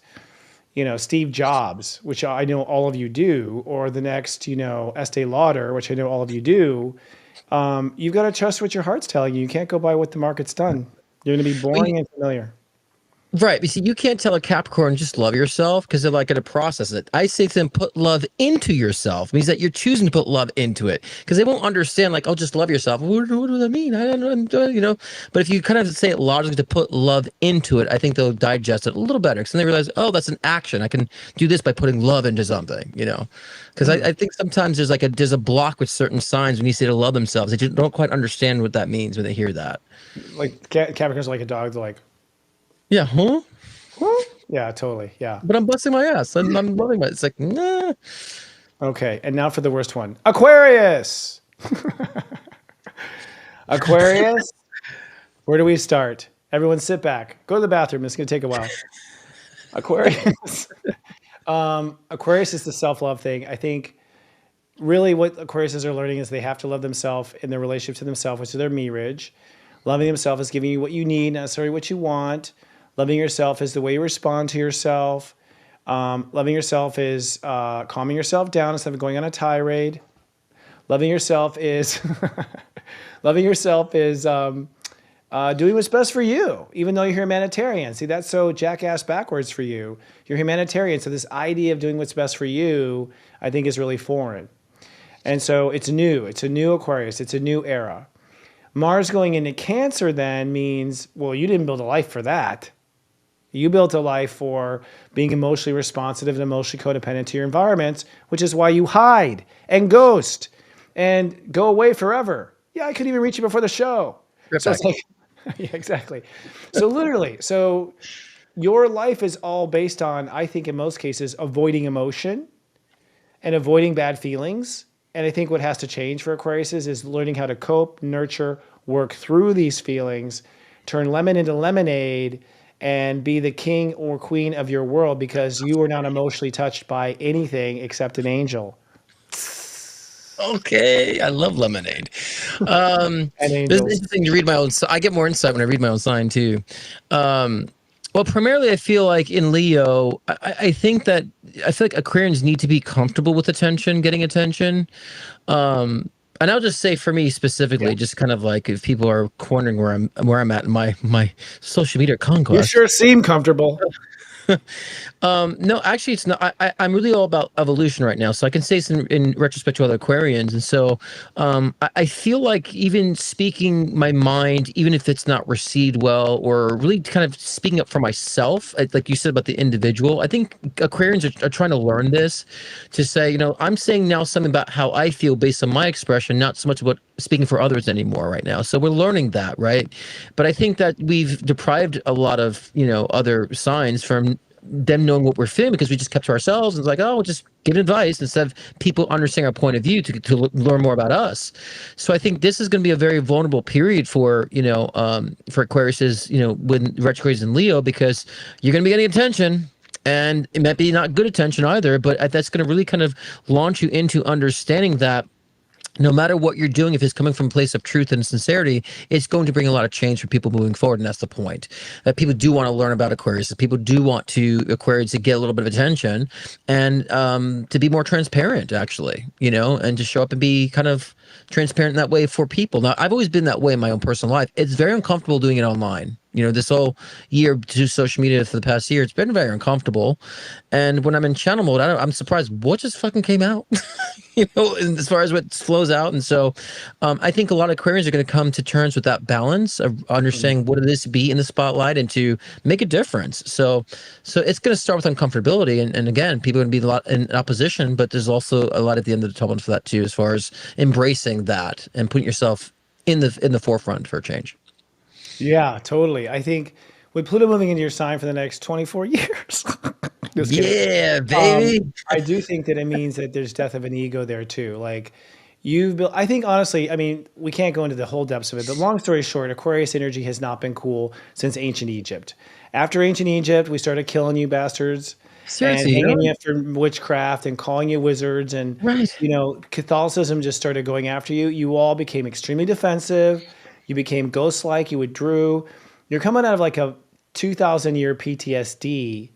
Steve Jobs, which I know all of you do, or the next, Estee Lauder, which I know all of you do, you've got to trust what your heart's telling you. You can't go by what the market's done. You're going to be boring and familiar. Right. You see, you can't tell a Capricorn just love yourself because they're like going to process it. I say to them, put love into yourself. It means that you're choosing to put love into it because they won't understand like, oh, just love yourself. What does that mean? I don't know, But if you kind of say it logically to put love into it, I think they'll digest it a little better because then they realize, oh, that's an action. I can do this by putting love into something, Because I think sometimes there's a block with certain signs when you say to love themselves. They just don't quite understand what that means when they hear that. Like Capricorn's like a dog. They're like, yeah, huh? Yeah, totally. Yeah. But I'm busting my ass. I'm loving it. It's like, nah. Okay, and now for the worst one. Aquarius! Aquarius, where do we start? Everyone sit back. Go to the bathroom. It's going to take a while. Aquarius. Aquarius is the self-love thing. I think really what Aquariuses are learning is they have to love themselves in their relationship to themselves, which is their mirage. Loving yourself is giving you what you need, not necessarily what you want. Loving yourself is the way you respond to yourself. Loving yourself is calming yourself down instead of going on a tirade. Loving yourself is loving yourself is doing what's best for you, even though you're humanitarian. See, that's so jackass backwards for you. You're humanitarian, so this idea of doing what's best for you, I think, is really foreign. And so it's new. It's a new Aquarius. It's a new era. Mars going into Cancer then means, well, you didn't build a life for that. You built a life for being emotionally responsive and emotionally codependent to your environments, which is why you hide and ghost and go away forever. Yeah, I couldn't even reach you before the show. Right So back. it's like, yeah, exactly. So literally, so your life is all based on, I think in most cases, avoiding emotion and avoiding bad feelings. And I think what has to change for Aquarius is learning how to cope, nurture, work through these feelings, turn lemon into lemonade, and be the king or queen of your world because you are not emotionally touched by anything except an angel. Okay, I love lemonade. And This is angels. interesting to read my own. I get more insight when I read my own sign too. Um, well, primarily, I feel like in Leo, I think that I feel like Aquarians need to be comfortable with attention, getting attention. And I'll just say for me Yeah. specifically, just kind of like if people are wondering where I'm at in my social media You conquest. sure seem comfortable. No, actually, it's not. I'm really all about evolution right now. So I can say this in retrospect to other Aquarians. And so I feel like even speaking my mind, even if it's not received well, or really kind of speaking up for myself, like you said about the individual, I think Aquarians are trying to learn this to say, I'm saying now something about how I feel based on my expression, not so much about speaking for others anymore right now. So we're learning that, right? But I think that we've deprived a lot of, other signs from them knowing what we're feeling because we just kept to ourselves and it's like, oh, we'll just give advice instead of people understanding our point of view to learn more about us. So I think this is going to be a very vulnerable period for Aquarius, when retrogrades in Leo, because you're going to be getting attention. And it might be not good attention either, but that's going to really kind of launch you into understanding that no matter what you're doing, if it's coming from a place of truth and sincerity, it's going to bring a lot of change for people moving forward. And that's the point. That people do want to learn about Aquarius. That people do want Aquarius to get a little bit of attention and to be more transparent, actually, and to show up and be kind of transparent in that way for people. Now, I've always been that way in my own personal life. It's very uncomfortable doing it online. This whole year to social media for the past year, it's been very uncomfortable. And when I'm in channel mode, I'm surprised what just fucking came out. As far as what flows out. And so I think a lot of Aquarians are going to come to terms with that balance of understanding what it is to be in the spotlight and to make a difference. So it's going to start with uncomfortability. And again, people are going to be a lot in opposition, but there's also a lot at the end of the tunnel for that too, as far as embracing that and putting yourself in the forefront for a change. Yeah, totally. I think with Pluto moving into your sign for the next 24 years. Just kidding. Yeah, baby. I do think that it means that there's death of an ego there too. Like you've built, I think honestly, I mean, we can't go into the whole depths of it, but long story short, Aquarius energy has not been cool since ancient Egypt. After ancient Egypt, we started killing you bastards and Seriously, hanging you for witchcraft and calling you wizards. And, right. Catholicism just started going after you. You all became extremely defensive. You became ghost-like. You withdrew. You're coming out of like a 2,000-year PTSD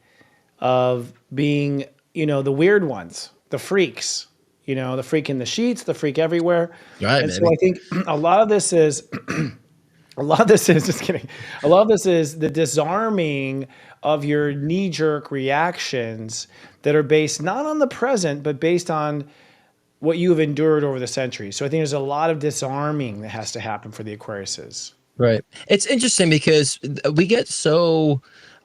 of being, the weird ones, the freaks, the freak in the sheets, the freak everywhere. Right, And so baby. I think a lot of this is, just kidding. A lot of this is the disarming of your knee-jerk reactions that are based not on the present, but based on what you have endured over the centuries. So I think there's a lot of disarming that has to happen for the Aquariuses. Right. It's interesting because we get so,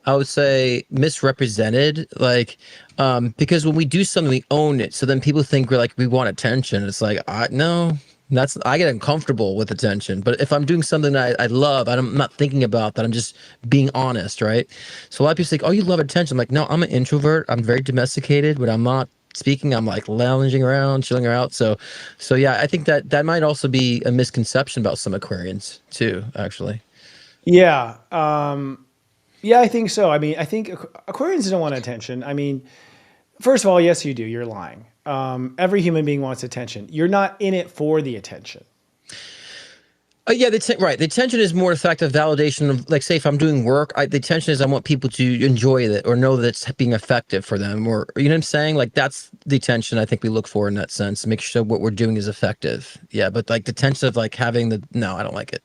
I would say, misrepresented. Like, because when we do something, we own it. So then people think we want attention. It's like, no, I get uncomfortable with attention. But if I'm doing something that I love, I'm not thinking about that. I'm just being honest, right? So a lot of people think, oh, you love attention. I'm like, no, I'm an introvert. I'm very domesticated, but I'm not speaking. I'm like lounging around, chilling out. So yeah, I think that might also be a misconception about some Aquarians too, actually. Yeah. Yeah, I think so. I mean, I think Aquarians don't want attention. I mean, first of all, yes, you do. You're lying. Every human being wants attention. You're not in it for the attention. Yeah, right. The attention is more effective validation of, like, say, if I'm doing work, the attention is I want people to enjoy it or know that it's being effective for them, or you know what I'm saying? Like that's the attention I think we look for in that sense, make sure what we're doing is effective. Yeah, but like the tension of like having no, I don't like it.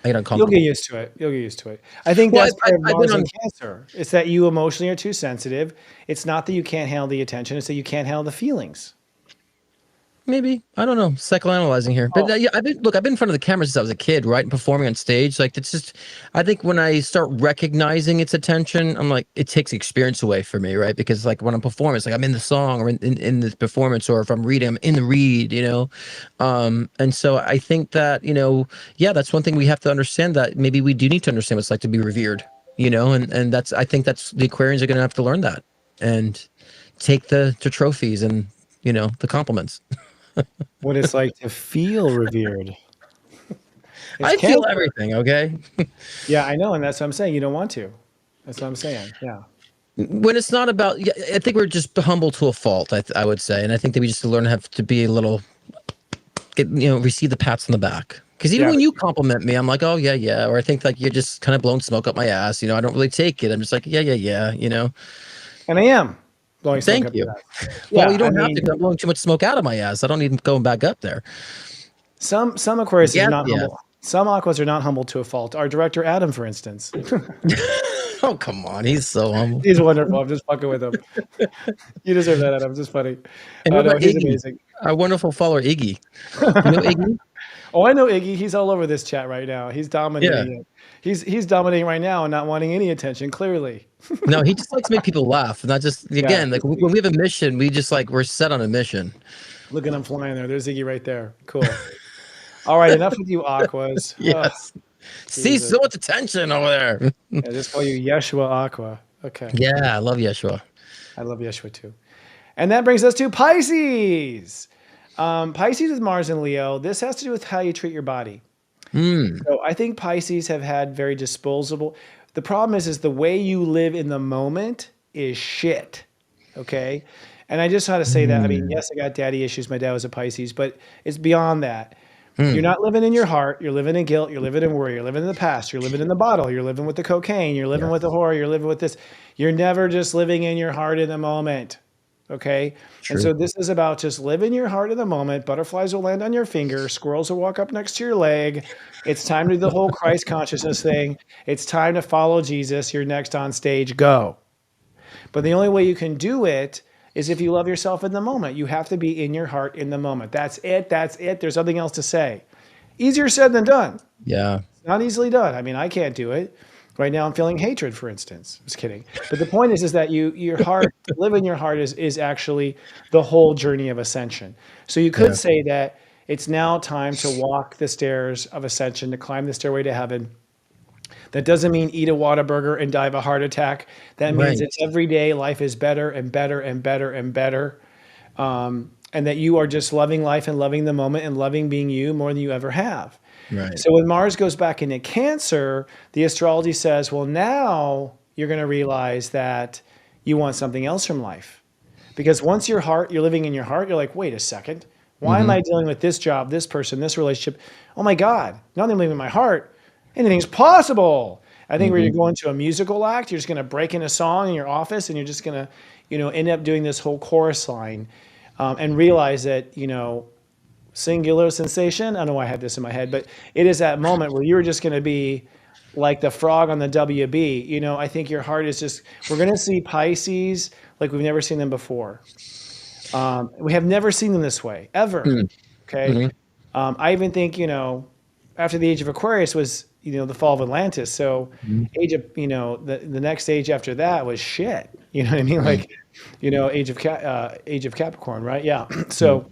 I get You'll get uncomfortable. used to it. You'll get used to it. I think Well, that's part of I've been Mars on. and Cancer. It's that you emotionally are too sensitive. It's not that you can't handle the attention. It's that you can't handle the feelings. Maybe, I don't know, psychoanalyzing here, but Oh, yeah, I've been in front of the camera since I was a kid, right, and performing on stage. Like it's just, I think when I start recognizing its attention, I'm like, it takes experience away for me, right? Because like when I'm performing, it's like I'm in the song or in the performance, or if I'm reading, I'm in the read, you know. And so I think that yeah, that's one thing we have to understand, that maybe we do need to understand what it's like to be revered, you know, and that's, I think that's the Aquarians are going to have to learn that and take the trophies and the compliments. what it's like to feel revered. It's I feel Cancer. everything, okay? Yeah, I know, and that's what I'm saying. You don't want to. That's what I'm saying. Yeah. When it's not about, yeah, I think we're just humble to a fault, I would say. And I think that we just learn to have to be a little, receive the pats on the back. Because even Yeah. when you compliment me, I'm like, oh, yeah, yeah. Or I think like you're just kind of blowing smoke up my ass. I don't really take it. I'm just like, yeah, yeah, yeah. And I am blowing smoke Thank up you. your ass. Well, you Yeah. I don't have to, mean, 'cause I'm blowing too much smoke out of my ass. I don't need going back up there. some Aquarius are Yes, not yes. humble. Some Aquas are not humble to a fault. Our director Adam, for instance. Oh, come on. He's so humble. He's wonderful. I'm just fucking with him. You deserve that, Adam. Just funny. And Oh what no, about he's Iggy? amazing. Our wonderful follower, Iggy. You know Iggy? Oh, I know Iggy. He's all over this chat right now. He's Yeah. dominating it. He's dominating right now and not wanting any attention, clearly. No, he just likes to make people laugh. Not just, Yeah. again, like when we have a mission, we just like, we're set on a mission. Look at him flying there. There's Iggy right there. Cool. All right, enough with you Aquas. Oh, Yes. See Jesus. so much attention over there. I just call you Yeshua Aqua. Okay. Yeah, I love Yeshua. I love Yeshua too. And that brings us to Pisces. Pisces with Mars and Leo. This has to do with how you treat your body. So I think Pisces have had very disposable. The problem is the way you live in the moment is shit. Okay. And I just had to say that. I mean, yes, I got daddy issues. My dad was a Pisces, but it's beyond that. You're not living in your heart. You're living in guilt. You're living in worry. You're living in the past. You're living in the bottle. You're living with the cocaine. You're living with the horror. You're living with this. You're never just living in your heart in the moment. Okay. True. And so this is about just living your heart in the moment. Butterflies will land on your finger. Squirrels will walk up next to your leg. It's time to do the whole Christ consciousness thing. It's time to follow Jesus. You're next on stage. Go. But the only way you can do it is if you love yourself in the moment. You have to be in your heart in the moment. That's it. That's it. There's nothing else to say. Easier said than done. Yeah. It's not easily done. I mean, I can't do it. Right now I'm feeling hatred, for instance. Just kidding. But the point is that your heart, living your heart is actually the whole journey of ascension. So you could say that it's now time to walk the stairs of ascension, to climb the stairway to heaven. That doesn't mean eat a Whataburger and die of a heart attack. That means Right. it's every day life is better and better and better and better. And that you are just loving life and loving the moment and loving being you more than you ever have. Right. So when Mars goes back into Cancer, the astrology says, well, now you're going to realize that you want something else from life. Because once you're living in your heart, you're like, wait a second. Why am I dealing with this job, this person, this relationship? Oh my God, now that I'm living in my heart, anything's possible. I think when you go into a musical act, you're just going to break in a song in your office and you're just going to, end up doing this whole chorus line and realize that, singular sensation. I don't know why I had this in my head, but it is that moment where you're just going to be like the frog on the WB. I think your heart is just, we're going to see Pisces like we've never seen them before. We have never seen them this way, ever. Okay. I even think, after the age of Aquarius was, the fall of Atlantis. So age of, the next age after that was shit. You know what I mean? Like, age of Capricorn, right? Yeah. So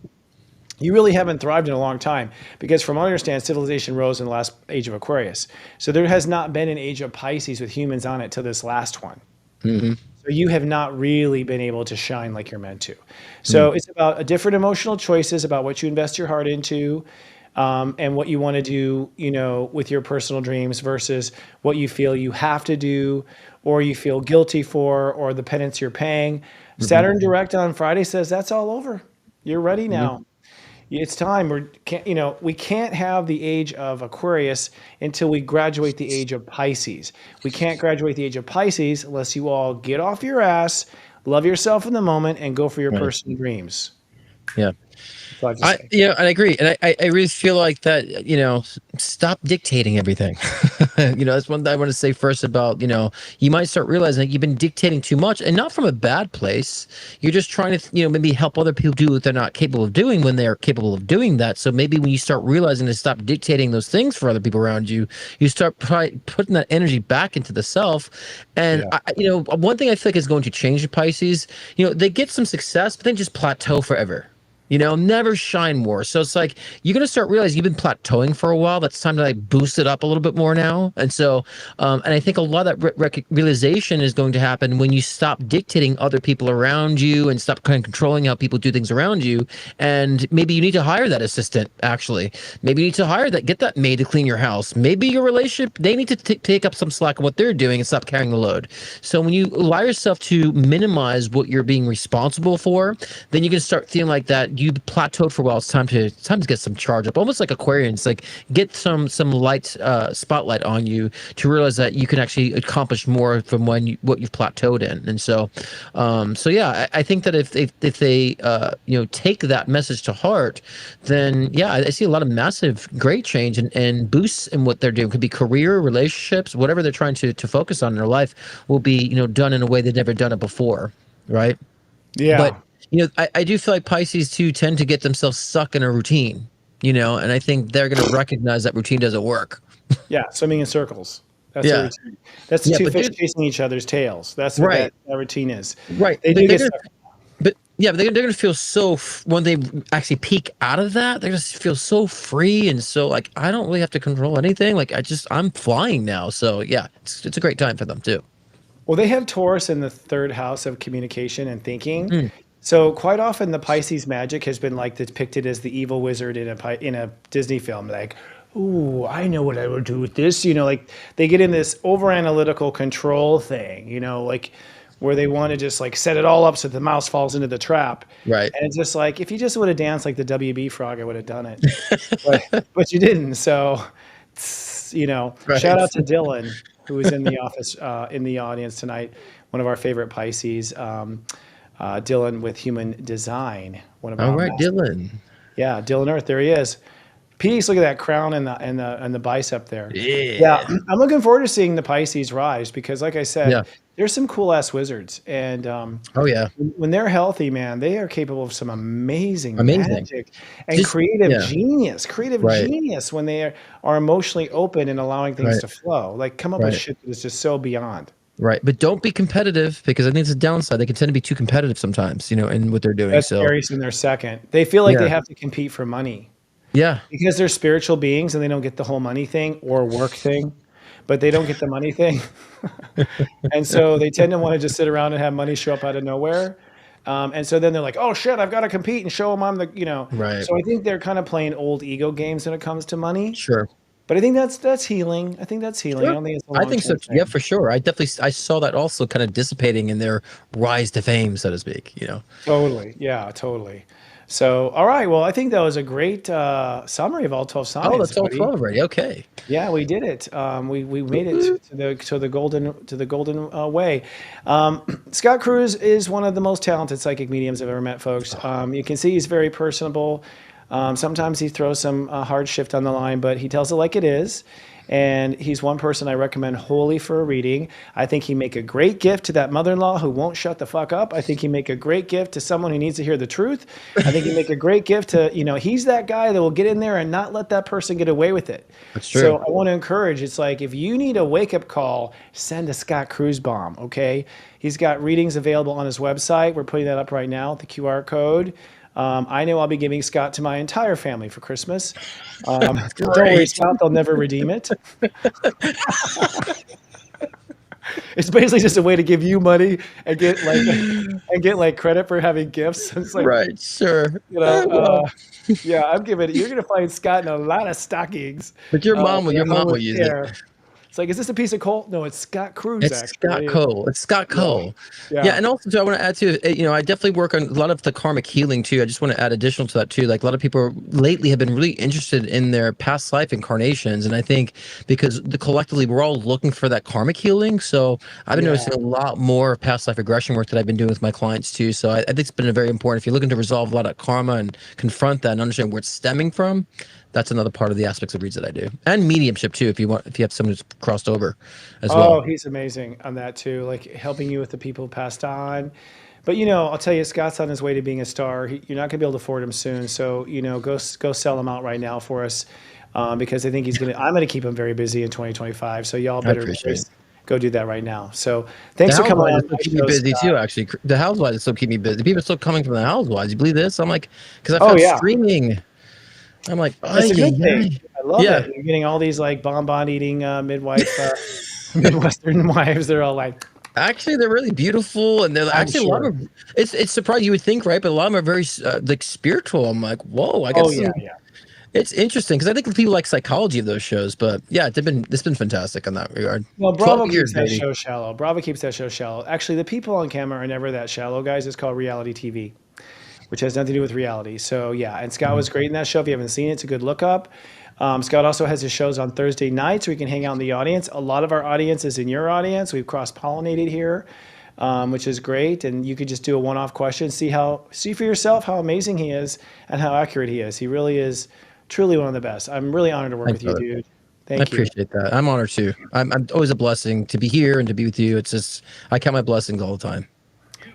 you really haven't thrived in a long time because from what I understand, civilization rose in the last age of Aquarius. So there has not been an age of Pisces with humans on it till this last one. So you have not really been able to shine like you're meant to. So it's about a different emotional choices about what you invest your heart into and what you want to do, with your personal dreams versus what you feel you have to do or you feel guilty for or the penance you're paying. Saturn direct on Friday says that's all over. You're ready now. It's time. We can't have the age of Aquarius until we graduate the age of Pisces. We can't graduate the age of Pisces unless you all get off your ass, love yourself in the moment, and go for your Right. personal dreams. Yeah. That's all I have to say. I agree. And I really feel like that, stop dictating everything. That's one thing I want to say first about, you might start realizing that you've been dictating too much, and not from a bad place. You're just trying to, maybe help other people do what they're not capable of doing when they're capable of doing that. So maybe when you start realizing to stop dictating those things for other people around you, you start putting that energy back into the self. And, one thing I feel like is going to change in Pisces, they get some success, but then just plateau forever. Never shine more. So it's like you're gonna start realizing you've been plateauing for a while. That's time to like boost it up a little bit more now. And so, and I think a lot of that realization is going to happen when you stop dictating other people around you and stop kind of controlling how people do things around you. And maybe you need to hire that assistant. Actually, maybe you need to get that maid to clean your house. Maybe your relationship, they need to take up some slack of what they're doing and stop carrying the load. So when you allow yourself to minimize what you're being responsible for, then you can start feeling like that you plateaued for a while. It's time to get some charge up, almost like Aquarians, like get some light spotlight on you to realize that you can actually accomplish more from what you've plateaued in. And so I think that if they take that message to heart, then I see a lot of massive great change and boosts in what they're doing. It could be career, relationships, whatever they're trying to focus on in their life will be done in a way they've never done it before, right? Yeah. But I do feel like Pisces too tend to get themselves stuck in a routine, and I think they're going to recognize that routine doesn't work. Yeah, swimming in circles. That's the routine. That's the two fish chasing each other's tails. That's what that routine is. Right. They do get stuck. But they're going to feel so when they actually peak out of that, they're going to feel so free and so like I don't really have to control anything. Like I'm flying now. So it's a great time for them too. Well, they have Taurus in the third house of communication and thinking. So quite often the Pisces magic has been like depicted as the evil wizard in a Disney film, like, ooh, I know what I will do with this. Like they get in this over analytical control thing, like where they want to just like set it all up so the mouse falls into the trap. Right. And it's just like, if you just would have danced like the WB frog, I would have done it. but you didn't. So, shout out to Dylan, who was in the office, in the audience tonight, one of our favorite Pisces. Dylan with Human Design. One of our Dylan. Yeah, Dylan Earth. There he is. Peace. Look at that crown and the bicep there. Yeah. I'm looking forward to seeing the Pisces rise because, like I said, there's some cool ass wizards, and when they're healthy, man, they are capable of some amazing magic and creative genius. Genius when they are emotionally open and allowing things to flow. Like come up with shit that is just so beyond. Right, but don't be competitive because I think it's a downside. They can tend to be too competitive sometimes, in what they're doing. That's Aries in their second. They feel like they have to compete for money. Yeah, because they're spiritual beings and they don't get the whole money thing or work thing, but they don't get the money thing, and so they tend to want to just sit around and have money show up out of nowhere. And so then they're like, "Oh shit, I've got to compete and show them I'm the." Right. So I think they're kind of playing old ego games when it comes to money. Sure. But I think that's healing. I think that's healing. Sure. I don't think it's a I think so. long-term Yeah, thing. for sure. I saw that also kind of dissipating in their rise to fame, so to speak. Totally. Yeah, totally. So, all right. Well, I think that was a great summary of all 12 signs. Oh, that's all buddy. 12 already. Okay. Yeah, we did it. We made it to the golden way. Scott Cruz is one of the most talented psychic mediums I've ever met, folks. You can see he's very personable. Sometimes he throws some hard shift on the line, but he tells it like it is. And he's one person I recommend wholly for a reading. I think he'd make a great gift to that mother-in-law who won't shut the fuck up. I think he'd make a great gift to someone who needs to hear the truth. I think he'd make a great gift to, he's that guy that will get in there and not let that person get away with it. That's true. So I want to encourage, it's like, if you need a wake-up call, send a Scott Cruz bomb, okay? He's got readings available on his website. We're putting that up right now, the QR code. I know I'll be giving Scott to my entire family for Christmas. Don't worry, Scott, they'll never redeem it. It's basically just a way to give you money and get like credit for having gifts. It's like, right, sure. Yeah, I'm giving it. You're gonna find Scott in a lot of stockings. But your mom will use it. It's like, is this a piece of coal? No, it's Scott Cruz. It's Scott Cole. It's Scott Cole. Yeah. And also, too, I want to add to, I definitely work on a lot of the karmic healing too. I just want to add additional to that too. Like a lot of people lately have been really interested in their past life incarnations. And I think because collectively we're all looking for that karmic healing. So I've been noticing a lot more past life regression work that I've been doing with my clients too. So I think it's been very important. If you're looking to resolve a lot of karma and confront that and understand where it's stemming from, that's another part of the aspects of reads that I do, and mediumship too. If you have someone who's crossed over as well. Oh, he's amazing on that too, like helping you with the people who passed on. But I'll tell you, Scott's on his way to being a star. You're not gonna be able to afford him soon, so go sell him out right now for us, because I think I'm gonna keep him very busy in 2025. So y'all better go do that right now. So thanks for coming on. Keep me busy too. Actually, the Housewives still keep me busy. People are still coming from the Housewives. You believe this? I'm like, because I found streaming. I'm like, that's a good thing. I love it. You're getting all these like bonbon eating Midwestern wives. They're all like, actually, they're really beautiful, and they're actually a lot of. It's surprising, you would think, right? But a lot of them are very like spiritual. I'm like, whoa, I guess. It's interesting because I think people like psychology of those shows, but it's been fantastic in that regard. Well, Bravo keeps that show shallow. Bravo keeps that show shallow. Actually, the people on camera are never that shallow, guys. It's called reality TV, which has nothing to do with reality. So and Scott was great in that show. If you haven't seen it, it's a good look up. Scott also has his shows on Thursday nights where you can hang out in the audience. A lot of our audience is in your audience. We've cross-pollinated here, which is great. And you could just do a one-off question, see for yourself how amazing he is and how accurate he is. He really is truly one of the best. I'm really honored to work with you, dude. Thank you. I appreciate that. I'm honored too. I'm always a blessing to be here and to be with you. It's just, I count my blessings all the time.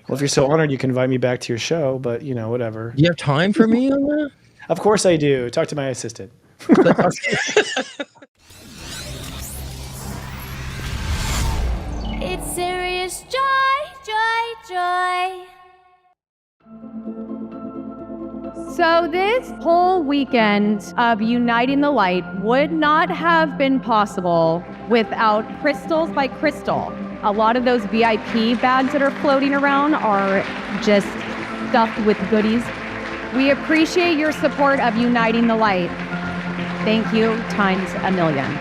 Well, if you're so honored, you can invite me back to your show, but whatever. Do you have time for me on that? Of course I do. Talk to my assistant. It's serious joy, joy, joy. So this whole weekend of uniting the light would not have been possible without Crystals by Crystal. A lot of those VIP bags that are floating around are just stuffed with goodies. We appreciate your support of uniting the light. Thank you times a million.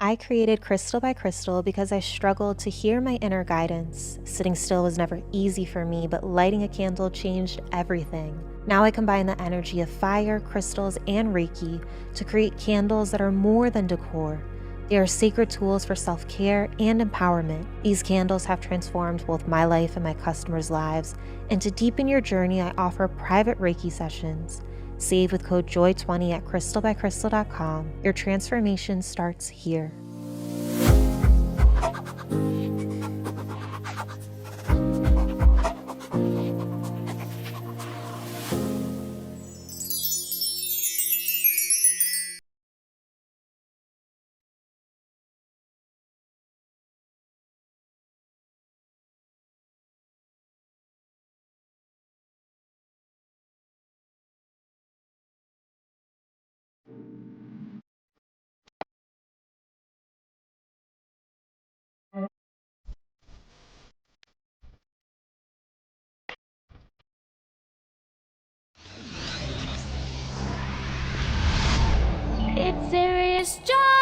I created Crystal by Crystal because I struggled to hear my inner guidance. Sitting still was never easy for me, but lighting a candle changed everything. Now I combine the energy of fire, crystals, and Reiki to create candles that are more than decor. They are sacred tools for self-care and empowerment. These candles have transformed both my life and my customers' lives, and to deepen your journey, I offer private Reiki sessions. Save with code JOY20 at crystalbycrystal.com. Your transformation starts here.